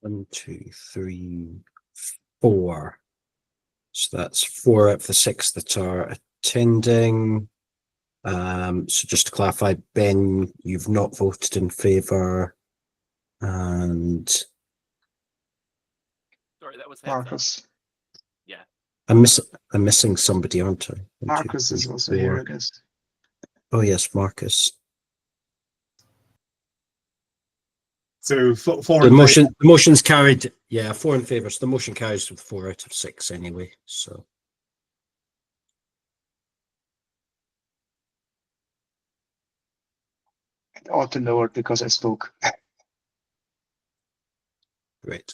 One, two, three, four. So that's 4 out of the 6 that are attending. So just to clarify, Ben, you've not voted in favor, and sorry, that was Marcus. Yeah, I'm missing somebody, aren't I? Marcus is also here, I guess. Oh yes, Marcus. So four The in motion, favour. the motion's carried. Yeah, 4 in favour. So the motion carries with 4 out of 6 anyway. So I ought to lower it because I spoke. great.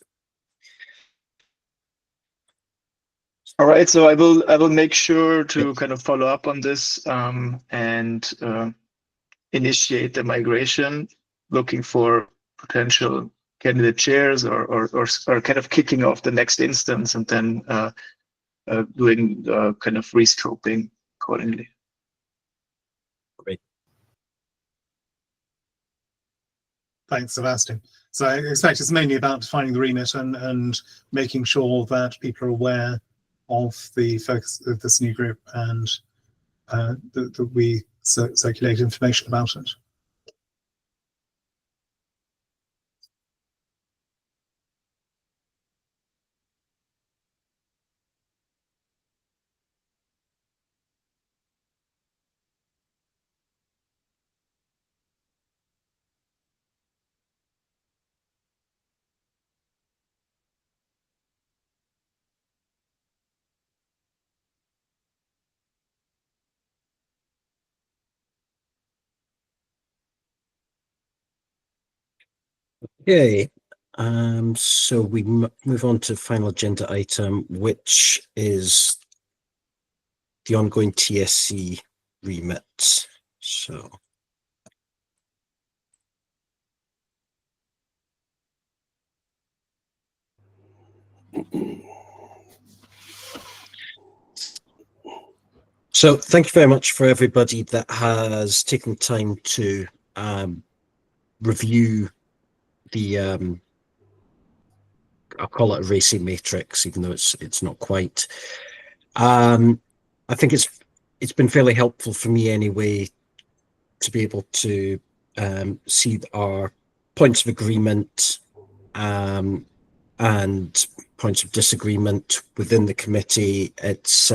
All right, so I will make sure to kind of follow up on this and initiate the migration, looking for potential candidate chairs or kind of kicking off the next instance and then doing kind of rescoping accordingly. Great. Thanks, Sebastian. So I expect it's mainly about defining the remit and making sure that people are aware of the focus of this new group and that we circulate information about it. Okay. So we move on to final agenda item, which is the ongoing TSC remit. So thank you very much for everybody that has taken time to review the I'll call it a racing matrix, even though it's not quite. I think it's been fairly helpful for me anyway to be able to see our points of agreement and points of disagreement within the committee. It's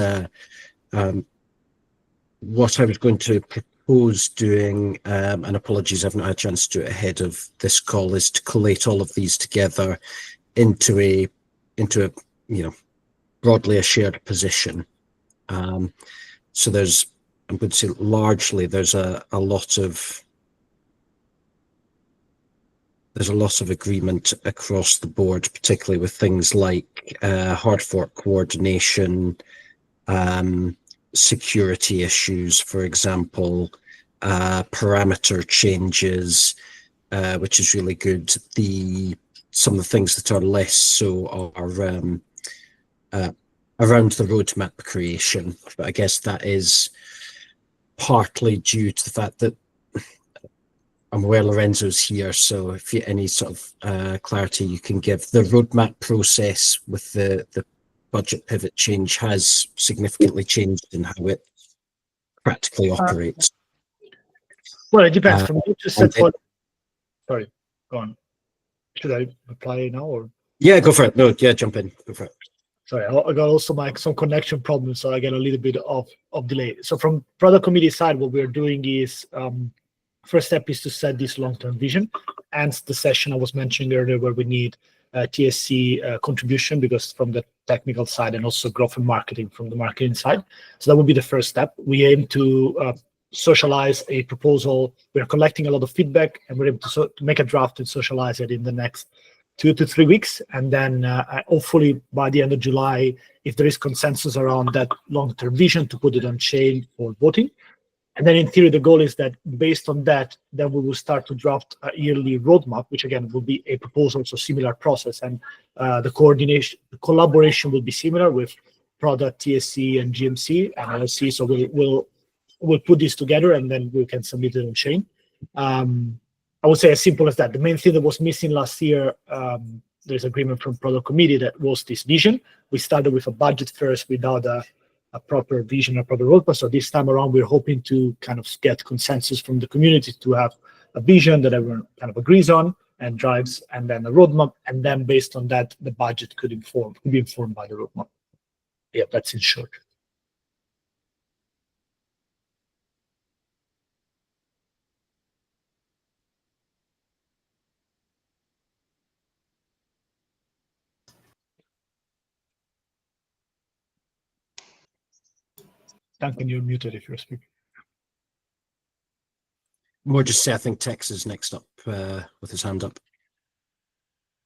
what I was going to propose doing, and apologies, I've not had a chance to do it ahead of this call, is to collate all of these together into a broadly a shared position. So I'm going to say largely there's a lot of agreement across the board, particularly with things like hard fork coordination, security issues, for example, parameter changes, which is really good. Some of the things that are less so are around the roadmap creation, but I guess that is partly due to the fact that I'm aware Lorenzo's here, so if you any sort of clarity you can give. The roadmap process with the budget pivot change has significantly changed in how it practically operates. Well, it depends. From what you said, and sorry, go on. Should I reply now or? Yeah, go for it. No, yeah, jump in. Go for it. Sorry, I got also some connection problems, so I get a little bit of delay. So from product committee side, what we're doing is first step is to set this long-term vision, and the session I was mentioning earlier where we need TSC contribution, because from the technical side, and also growth and marketing from the marketing side. So that would be the first step. We aim to socialize a proposal. We're collecting a lot of feedback, and we're able to make a draft and socialize it in the next 2 to 3 weeks, and then hopefully by the end of July, if there is consensus around that long-term vision, to put it on chain for voting. And then in theory, the goal is that based on that, then we will start to draft a yearly roadmap, which again will be a proposal, so similar process, and the collaboration will be similar with product, TSC, and GMC and LSC. So we'll put this together, and then we can submit it on chain. I would say as simple as that. The main thing that was missing last year, there's agreement from product committee, that was this vision. We started with a budget first without a proper vision, a proper roadmap. So this time around, we're hoping to kind of get consensus from the community to have a vision that everyone kind of agrees on and drives, and then a roadmap. And then based on that, the budget could be informed by the roadmap. Yeah, that's in short. Duncan, you're muted if you're speaking. More just say, I think Tex is next up with his hand up.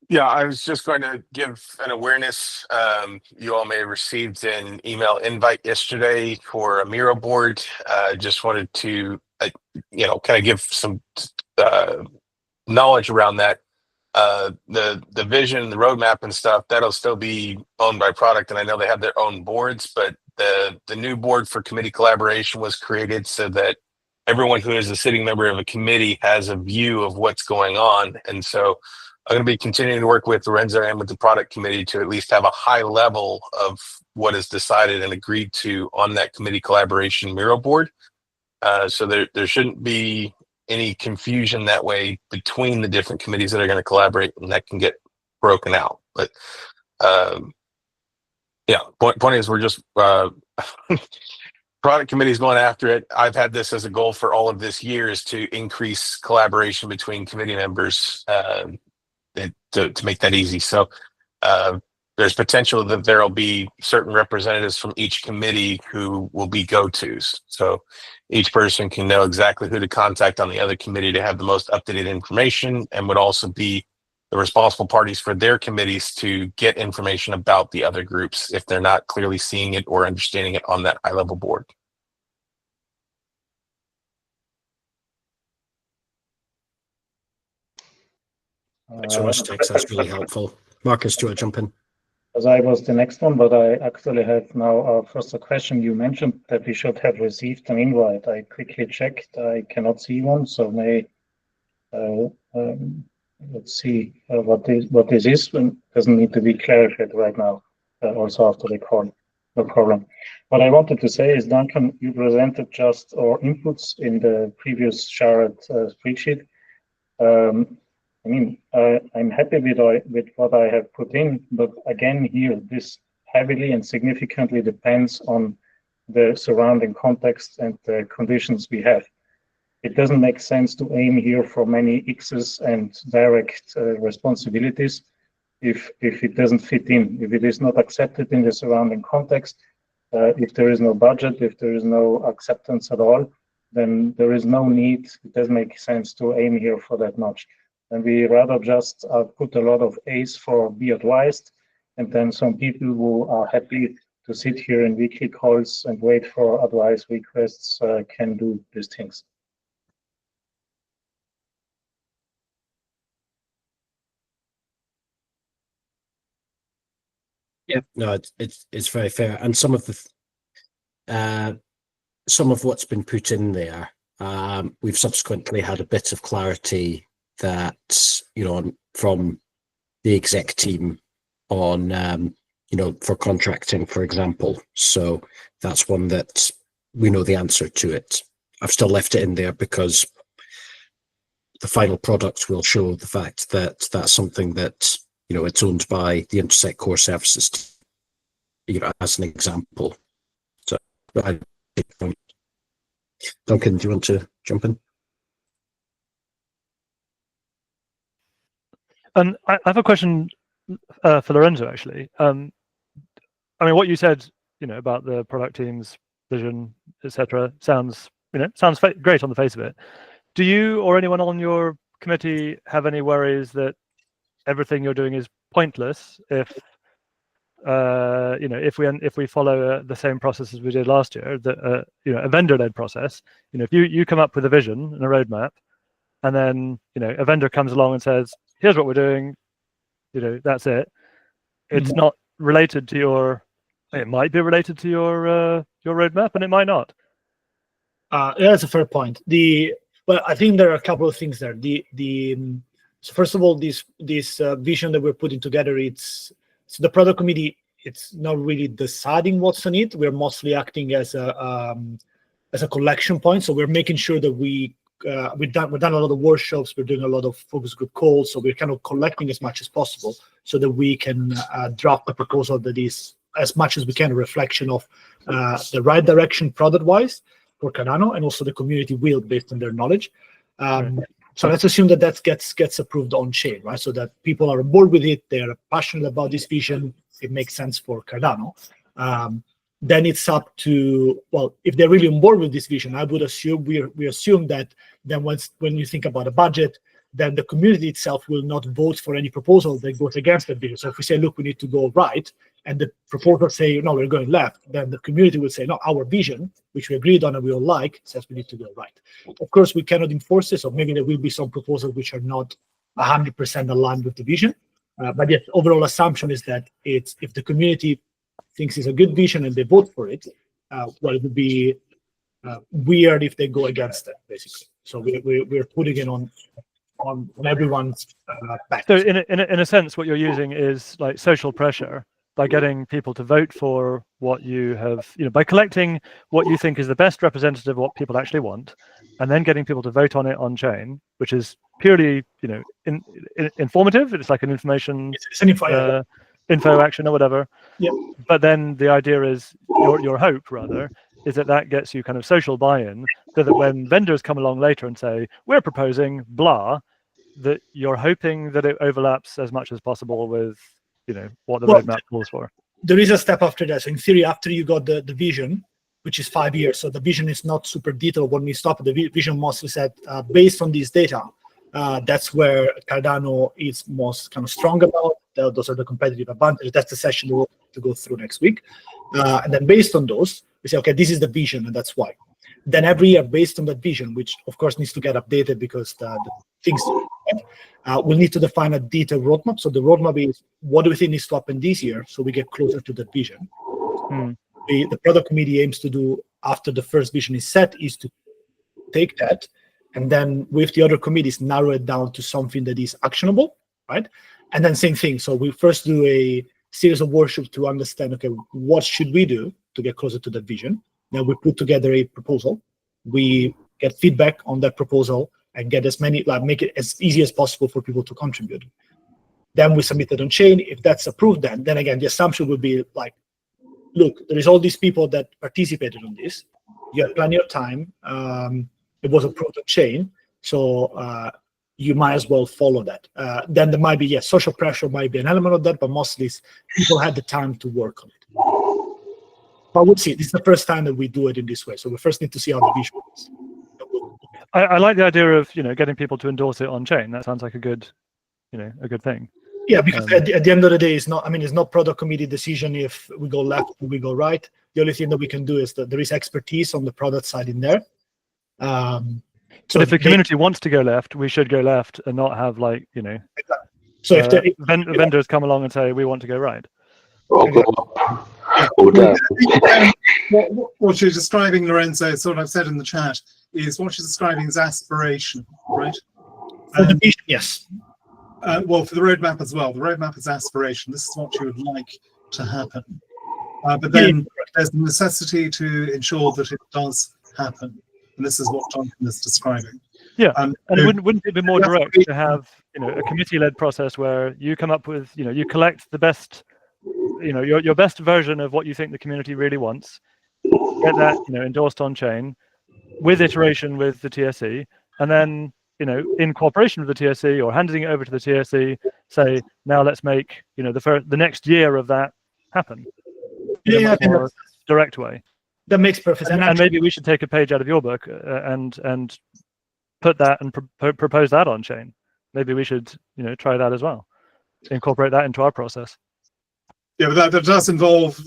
Yeah, I was just going to give an awareness. You all may have received an email invite yesterday for a Miro board. Just wanted to, kind of give some knowledge around that. The vision, the roadmap and stuff, that'll still be owned by product. And I know they have their own boards, but the new board for committee collaboration was created so that everyone who is a sitting member of a committee has a view of what's going on. And so I'm going to be continuing to work with Lorenzo and with the product committee to at least have a high level of what is decided and agreed to on that committee collaboration Miro board. So there shouldn't be any confusion that way between the different committees that are going to collaborate, and that can get broken out. But point is, we're just product committee is going after it. I've had this as a goal for all of this year, is to increase collaboration between committee members to make that easy. So there's potential that there will be certain representatives from each committee who will be go-tos. So each person can know exactly who to contact on the other committee to have the most up-to-date information, and would also be the responsible parties for their committees to get information about the other groups if they're not clearly seeing it or understanding it on that high-level board. Thanks so much, Tex. That's really helpful. Marcus, do you want to jump in? As I was the next one, but I actually have now first a question. You mentioned that we should have received an invite. I quickly checked. I cannot see one, so let's see what this is. It doesn't need to be clarified right now. Also after the call, no problem. What I wanted to say is, Duncan, you presented just our inputs in the previous shared spreadsheet. I'm happy with what I have put in, but again here, this heavily and significantly depends on the surrounding context and the conditions we have. It doesn't make sense to aim here for many X's and direct responsibilities if it doesn't fit in, if it is not accepted in the surrounding context, if there is no budget, if there is no acceptance at all, then there is no need. It doesn't make sense to aim here for that much. And we rather just put a lot of A's for be advised, and then some people who are happy to sit here in weekly calls and wait for advice requests can do these things. Yeah, no, it's very fair, and some of what's been put in there, we've subsequently had a bit of clarity that, from the exec team on, for contracting, for example. So that's one that we know the answer to it. I've still left it in there because the final product will show the fact that that's something that, it's owned by the Intersect Core Services, as an example. So, Duncan, do you want to jump in? And I have a question for Lorenzo, actually. What you said, about the product team's vision, etc., sounds great on the face of it. Do you or anyone on your committee have any worries that everything you're doing is pointless if we follow the same process as we did last year, a vendor-led process? If you come up with a vision and a roadmap, and then a vendor comes along and says, here's what we're doing, that's it. It's not related to it might be related to your roadmap, and it might not. That's a fair point. But I think there are a couple of things there. So first of all, this vision that we're putting together, so the product committee, it's not really deciding what's on it. We're mostly acting as a collection point. So we're making sure that we've done a lot of workshops, we're doing a lot of focus group calls, so we're kind of collecting as much as possible so that we can draft a proposal that is, as much as we can, a reflection of the right direction product-wise for Cardano, and also the community will based on their knowledge. So let's assume that gets approved on chain, right? So that people are on board with it, they're passionate about this vision, it makes sense for Cardano. then it's up to, well, if they're really on board with this vision, I would assume, we assume that then when you think about a budget, then the community itself will not vote for any proposal that goes against that vision. So if we say, look, we need to go right, and the proposals say, no, we're going left, then the community will say, no, our vision, which we agreed on and we all like, says we need to go right. Of course, we cannot enforce this, or maybe there will be some proposals which are not 100% aligned with the vision. But yet, overall assumption is that if the community thinks it's a good vision and they vote for it, well, it would be weird if they go against it, basically. So we're putting it on everyone's back. So in a sense, what you're using is like social pressure by getting people to vote for what you have, by collecting what you think is the best representative of what people actually want, and then getting people to vote on it on chain, which is purely, informative. It's like an information, It's an info action or whatever. Yeah. But then the idea is, your hope rather, is that gets you kind of social buy-in, so that when vendors come along later and say, we're proposing blah, that you're hoping that it overlaps as much as possible with, what the roadmap calls for. There is a step after that. So in theory, after you got the vision, which is 5 years, so the vision is not super detailed when we stop. The vision mostly said, based on these data, that's where Cardano is most kind of strong about. Those are the competitive advantages. That's the session we'll have to go through next week. And then based on those, we say, okay, this is the vision, and that's why. Then every year, based on that vision, which of course needs to get updated because the things we'll need to define a detailed roadmap. So the roadmap is what do we think needs to happen this year, so we get closer to that vision. The product committee aims to do after the first vision is set is to take that and then with the other committees narrow it down to something that is actionable, right? And then same thing. So we first do a series of workshops to understand, okay, what should we do to get closer to that vision? Then we put together a proposal. We get feedback on that proposal and get as many, make it as easy as possible for people to contribute. Then we submit it on chain. If that's approved, then again, the assumption would be like, look, there is all these people that participated on this. You have plenty of time. It was approved on chain. So you might as well follow that. Then there might be, yes, social pressure might be an element of that, but mostly people had the time to work on it. But we'll see. This is the first time that we do it in this way. So we first need to see how the vision is. I like the idea of, getting people to endorse it on chain. That sounds like a good thing. Yeah, because at the end of the day, it's not product committee decision if we go left or we go right. The only thing that we can do is that there is expertise on the product side in there. So if the community wants to go left, we should go left and not have So if vendors come along and say we want to go right. What you're describing, Lorenzo, it's what I've said in the chat, is what you're describing as aspiration, right? The vision, yes. Well, for the roadmap as well. The roadmap is aspiration. This is what you would like to happen. But then there's the necessity to ensure that it does happen. And this is what Duncan is describing. Yeah, and wouldn't it be more direct to have a committee-led process where you come up with you collect the best your best version of what you think the community really wants, get that endorsed on chain with iteration with the TSC, and then in cooperation with the TSC or handing it over to the TSC, say now let's make the next year of that happen in a more direct way. That makes perfect sense. And maybe we should take a page out of your book and put that and propose that on chain. Maybe we should try that as well, incorporate that into our process. Yeah, but that does involve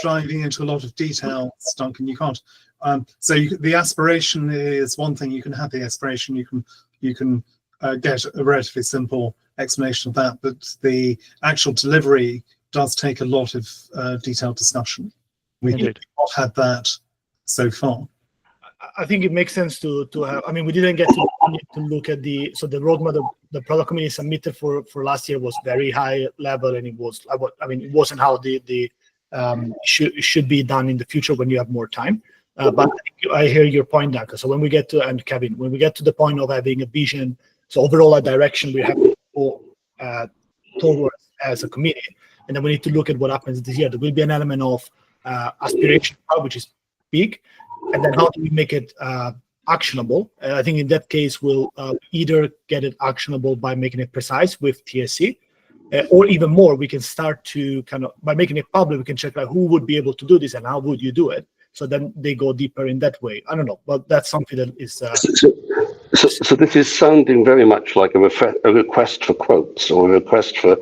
driving into a lot of detail, Duncan. You can't. The aspiration is one thing. You can have the aspiration. You can get a relatively simple explanation of that, but the actual delivery does take a lot of detailed discussion. We've not had that so far. I think it makes sense to have. I mean, we didn't get to look at the roadmap the product committee submitted for last year was very high level, and it wasn't how the should be done in the future when you have more time. But I hear your point, Duncan. So when we get to, and Kevin, when we get to the point of having a vision, so overall a direction we have to go towards as a committee, and then we need to look at what happens this year. There will be an element of aspiration, which is big, and then how do we make it actionable? I think in that case we'll either get it actionable by making it precise with TSC, or even more, we can start to kind of, by making it public, we can check like who would be able to do this and how would you do it. So then they go deeper in that way. I don't know, but that's something that is. So this is sounding very much like a request for quotes or a request for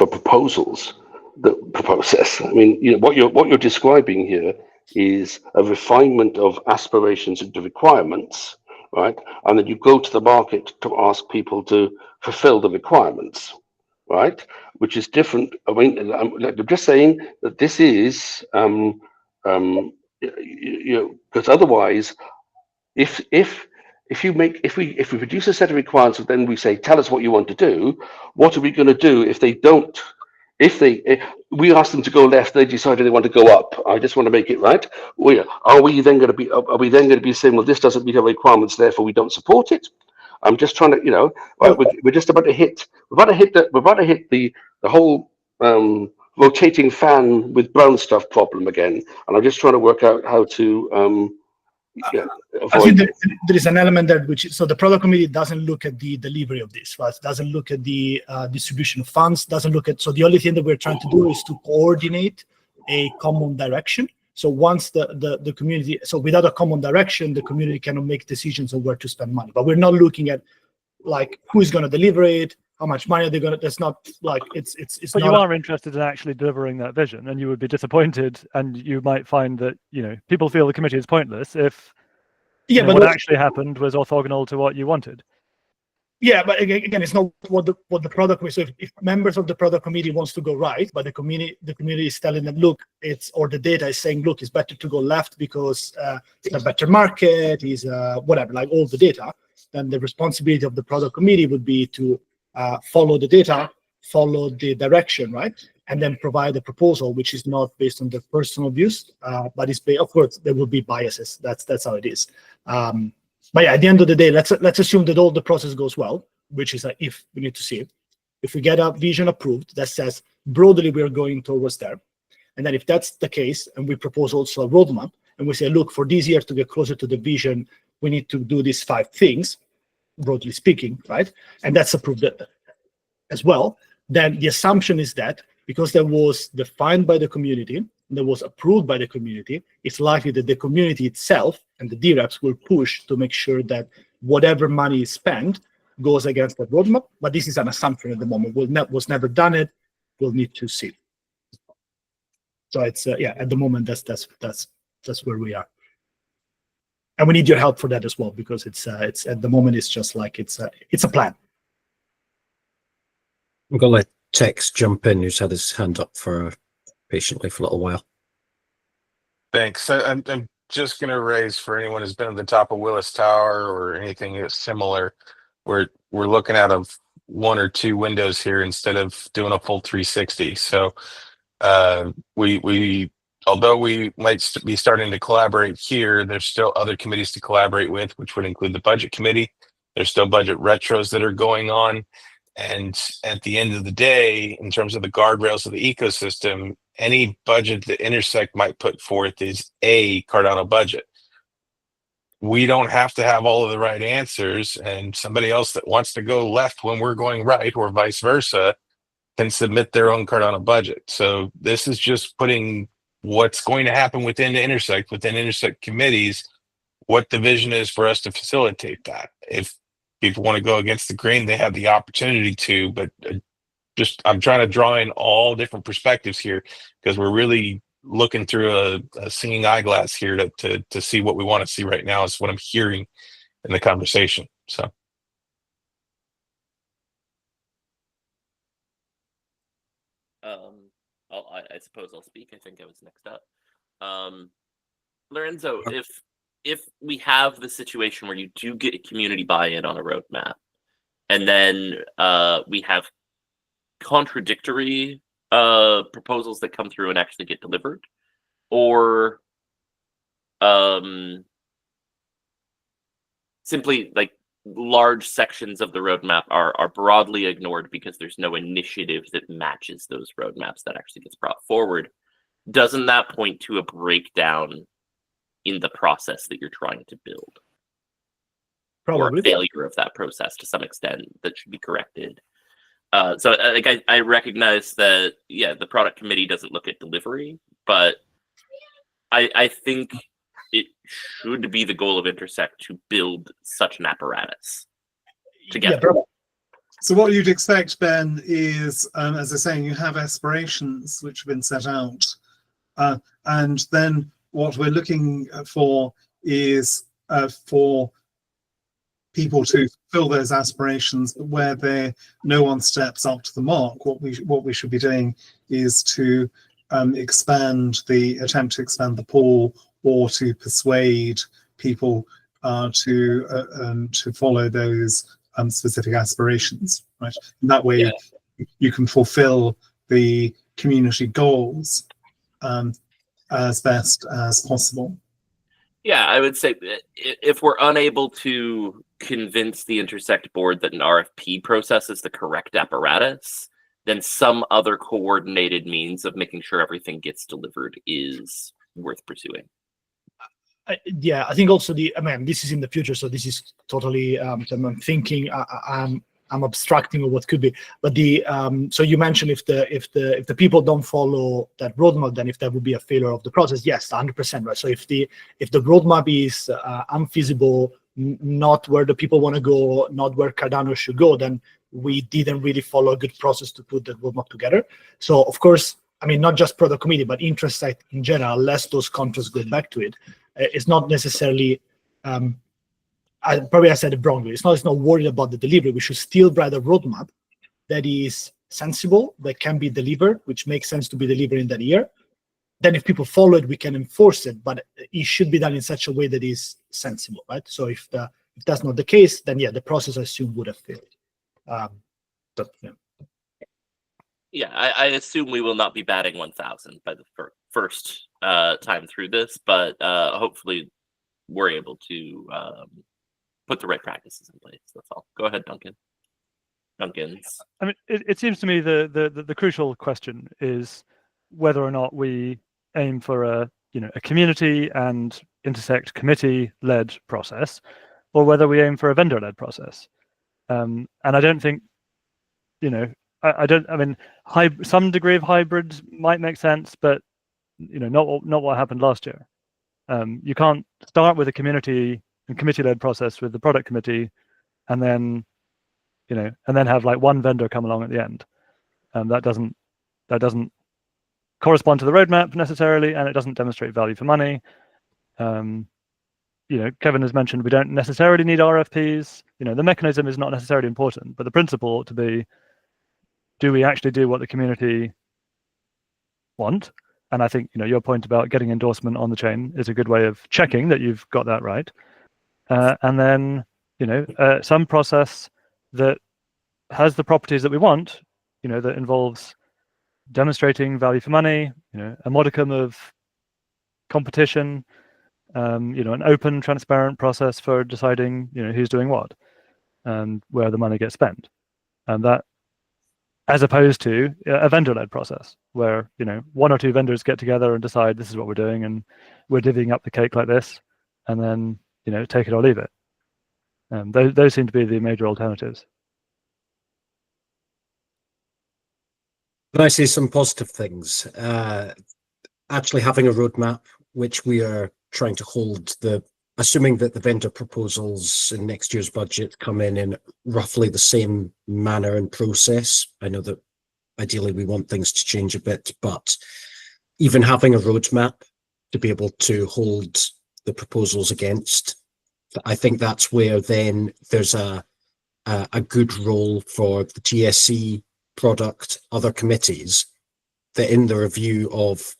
proposals. The process. I mean, what you're describing here is a refinement of aspirations into requirements, right? And then you go to the market to ask people to fulfill the requirements, right? Which is different. I mean, I'm just saying that this is, because otherwise, if we produce a set of requirements, and then we say, tell us what you want to do, what are we going to do if they don't? If we ask them to go left, they decided they want to go up. I just want to make it right. Are we then going to be saying, well, this doesn't meet our requirements, therefore we don't support it? I'm just trying to, right, we're just about to hit. We're about to hit the whole rotating fan with brown stuff problem again, and I'm just trying to work out how to. I think there is an element there so the product committee doesn't look at the delivery of this, right? Doesn't look at the distribution of funds, doesn't look at, so the only thing that we're trying to do is to coordinate a common direction. So once the community, so without a common direction, the community cannot make decisions on where to spend money. But we're not looking at like who's going to deliver it, how much money they're going to, that's not like, it's But not. you are interested in actually delivering that vision, and you would be disappointed, and you might find that, people feel the committee is pointless if but what actually happened was orthogonal to what you wanted. Yeah, but again, it's not what the product. So if members of the product committee wants to go right, but the community is telling them, look, or the data is saying, look, it's better to go left because it's a better market, is whatever, like all the data, then the responsibility of the product committee would be to follow the data, follow the direction, right? And then provide a proposal which is not based on their personal views, but is based, of course, there will be biases. That's how it is. But yeah, at the end of the day, let's assume that all the process goes well, which is if we need to see it. If we get a vision approved that says broadly we're going towards there, and then if that's the case, and we propose also a roadmap, and we say, look, for this year to get closer to the vision, we need to do these 5 things, broadly speaking, right? And that's approved as well. Then the assumption is that because that was defined by the community, that was approved by the community, it's likely that the community itself and the DREPs will push to make sure that whatever money is spent goes against the roadmap. But this is an assumption at the moment. Was never done it. We'll need to see. So it's at the moment that's where we are, and we need your help for that as well, because it's at the moment it's just like it's a plan. I'm gonna let Tex jump in, who's had his hand up patiently for a little while. Thanks. I'm just going to raise, for anyone who's been at the top of Willis Tower or anything similar, we're looking at 1 or 2 windows here instead of doing a full 360. So we although we might be starting to collaborate here, there's still other committees to collaborate with, which would include the budget committee. There's still budget retros that are going on. And at the end of the day, in terms of the guardrails of the ecosystem, any budget that Intersect might put forth is a Cardano budget. We don't have to have all of the right answers, and somebody else that wants to go left when we're going right, or vice versa, can submit their own Cardano budget. So this is just putting what's going to happen within Intersect committees, what the vision is for us to facilitate that. If people want to go against the grain, they have the opportunity to, but I'm trying to draw in all different perspectives here, because we're really looking through a seeing eyeglass here to see what we want to see right now is what I'm hearing in the conversation. So. I suppose I'll speak. I think I was next up. Lorenzo, if we have the situation where you do get community buy-in on a roadmap, and then we have contradictory proposals that come through and actually get delivered, or simply like large sections of the roadmap are broadly ignored because there's no initiative that matches those roadmaps that actually gets brought forward, doesn't that point to a breakdown in the process that you're trying to build? Probably. Or a failure of that process to some extent that should be corrected? So like I recognize that, yeah, the product committee doesn't look at delivery, but I think it should be the goal of Intersect to build such an apparatus together. Yeah, So what you'd expect, Ben, is, as I was saying, you have aspirations which have been set out. And then what we're looking for is for people to fulfill those aspirations, but where no one steps up to the mark. What we should be doing is to attempt to expand the pool, or to persuade people to follow those specific aspirations, right? And that way, you can fulfill the community goals as best as possible. Yeah, I would say if we're unable to convince the Intersect board that an RFP process is the correct apparatus, then some other coordinated means of making sure everything gets delivered is worth pursuing. Yeah, I think also this is in the future, so this is totally. I'm thinking. I'm abstracting of what could be, but so you mentioned if the people don't follow that roadmap, then if that would be a failure of the process, yes, 100%, right. So if the roadmap is unfeasible, not where the people want to go, not where Cardano should go, then we didn't really follow a good process to put that roadmap together. So of course, I mean, not just product committee, but Intersect in general, unless those contracts go back to it, it's not necessarily. I said it wrongly. It's not worried about the delivery. We should still write a roadmap that is sensible, that can be delivered, which makes sense to be delivered in that year. Then if people follow it, we can enforce it, but it should be done in such a way that is sensible, right? So if that's not the case, then yeah, the process I assume would have failed. Yeah, I assume we will not be batting 1,000 by the first time through this, but hopefully we're able to put the right practices in place. That's all. Go ahead, Duncan. Duncan's. I mean, it seems to me the crucial question is whether or not we aim for a community and Intersect committee-led process, or whether we aim for a vendor-led process. And I don't think, I mean, some degree of hybrid might make sense, but not what happened last year. You can't start with a community and committee-led process with the product committee, and then have like one vendor come along at the end. That doesn't correspond to the roadmap necessarily, and it doesn't demonstrate value for money. Kevin has mentioned we don't necessarily need RFPs. The mechanism is not necessarily important, but the principle ought to be: do we actually do what the community want? And I think your point about getting endorsement on the chain is a good way of checking that you've got that right. And then some process that has the properties that we want, that involves demonstrating value for money, a modicum of competition, an open, transparent process for deciding who's doing what and where the money gets spent, and that, as opposed to a vendor-led process where one or two vendors get together and decide this is what we're doing and we're divvying up the cake like this, and then take it or leave it. Those seem to be the major alternatives. Can I say some positive things? Actually having a roadmap, which we are trying to hold, assuming that the vendor proposals in next year's budget come in roughly the same manner and process. I know that ideally we want things to change a bit, but even having a roadmap to be able to hold the proposals against, I think that's where then there's a good role for the TSC product, other committees, that in the review of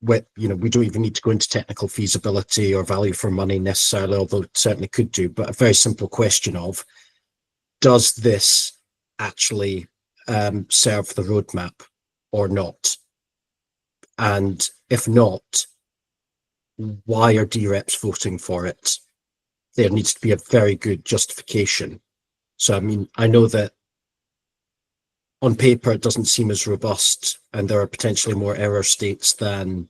we don't even need to go into technical feasibility or value for money necessarily, although it certainly could do, but a very simple question of, does this actually serve the roadmap or not? And if not, why are DREPs voting for it? There needs to be a very good justification. So, I mean, I know that on paper it doesn't seem as robust, and there are potentially more error states than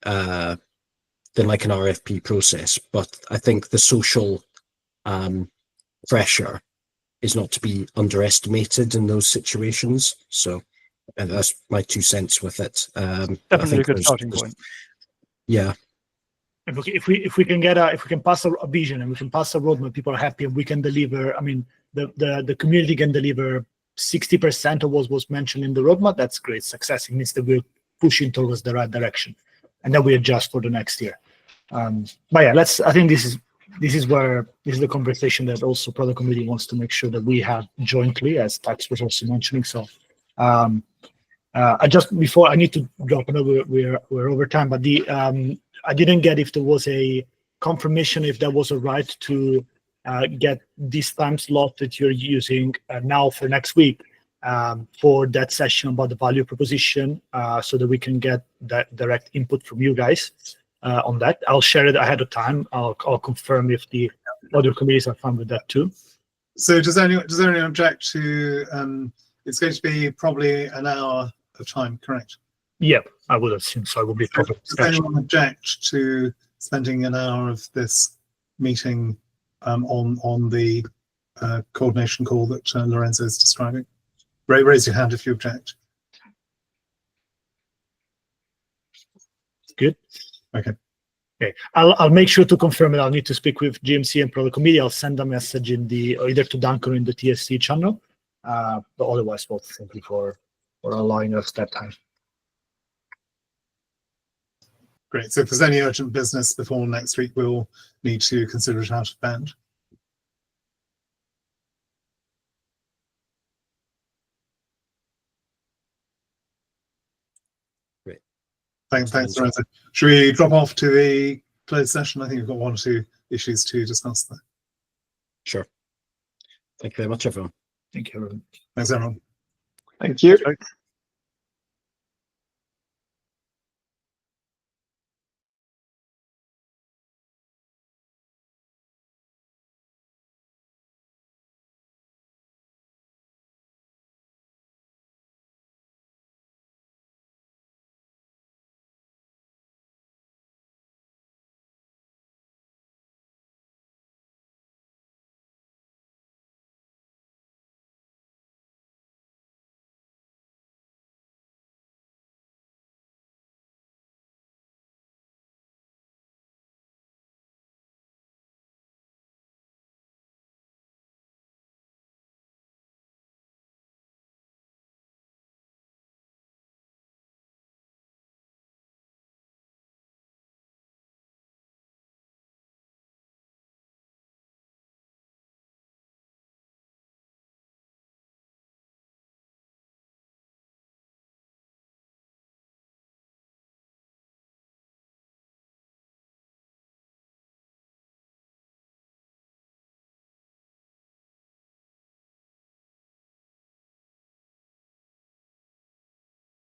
like an RFP process. But I think the social pressure is not to be underestimated in those situations. So that's my 2 cents with it. Definitely a good starting point. Yeah. If we can pass a vision and we can pass a roadmap, people are happy and we can deliver. I mean, the community can deliver 60% of what was mentioned in the roadmap. That's great success. It means that we're pushing towards the right direction, and then we adjust for the next year. But yeah, I think this is the conversation that also product committee wants to make sure that we have jointly, as Tax was also mentioning. So I need to drop. I know we're over time, but I didn't get if there was a confirmation if there was a right to get this time slot that you're using now for next week for that session about the value proposition, so that we can get that direct input from you guys on that. I'll share it ahead of time. I'll confirm if the other committees are fine with that too. So does anyone object to? It's going to be probably an hour of time, correct? Yep, I would assume so. It will be probably. Does anyone object to spending an hour of this meeting on the coordination call that Lorenzo is describing? Raise your hand if you object. Good. Okay. Okay. I'll make sure to confirm it. I'll need to speak with GMC and product committee. I'll send a message in either to Duncan or in the TSC channel. But otherwise, well, thank you for allowing us that time. Great. So if there's any urgent business before next week, we'll need to consider it out of band. Great. Thanks, Lorenzo. Should we drop off to the closed session? I think we've got 1 or 2 issues to discuss there. Sure. Thank you very much, everyone. Thank you, everyone. Thanks, everyone. Thank you.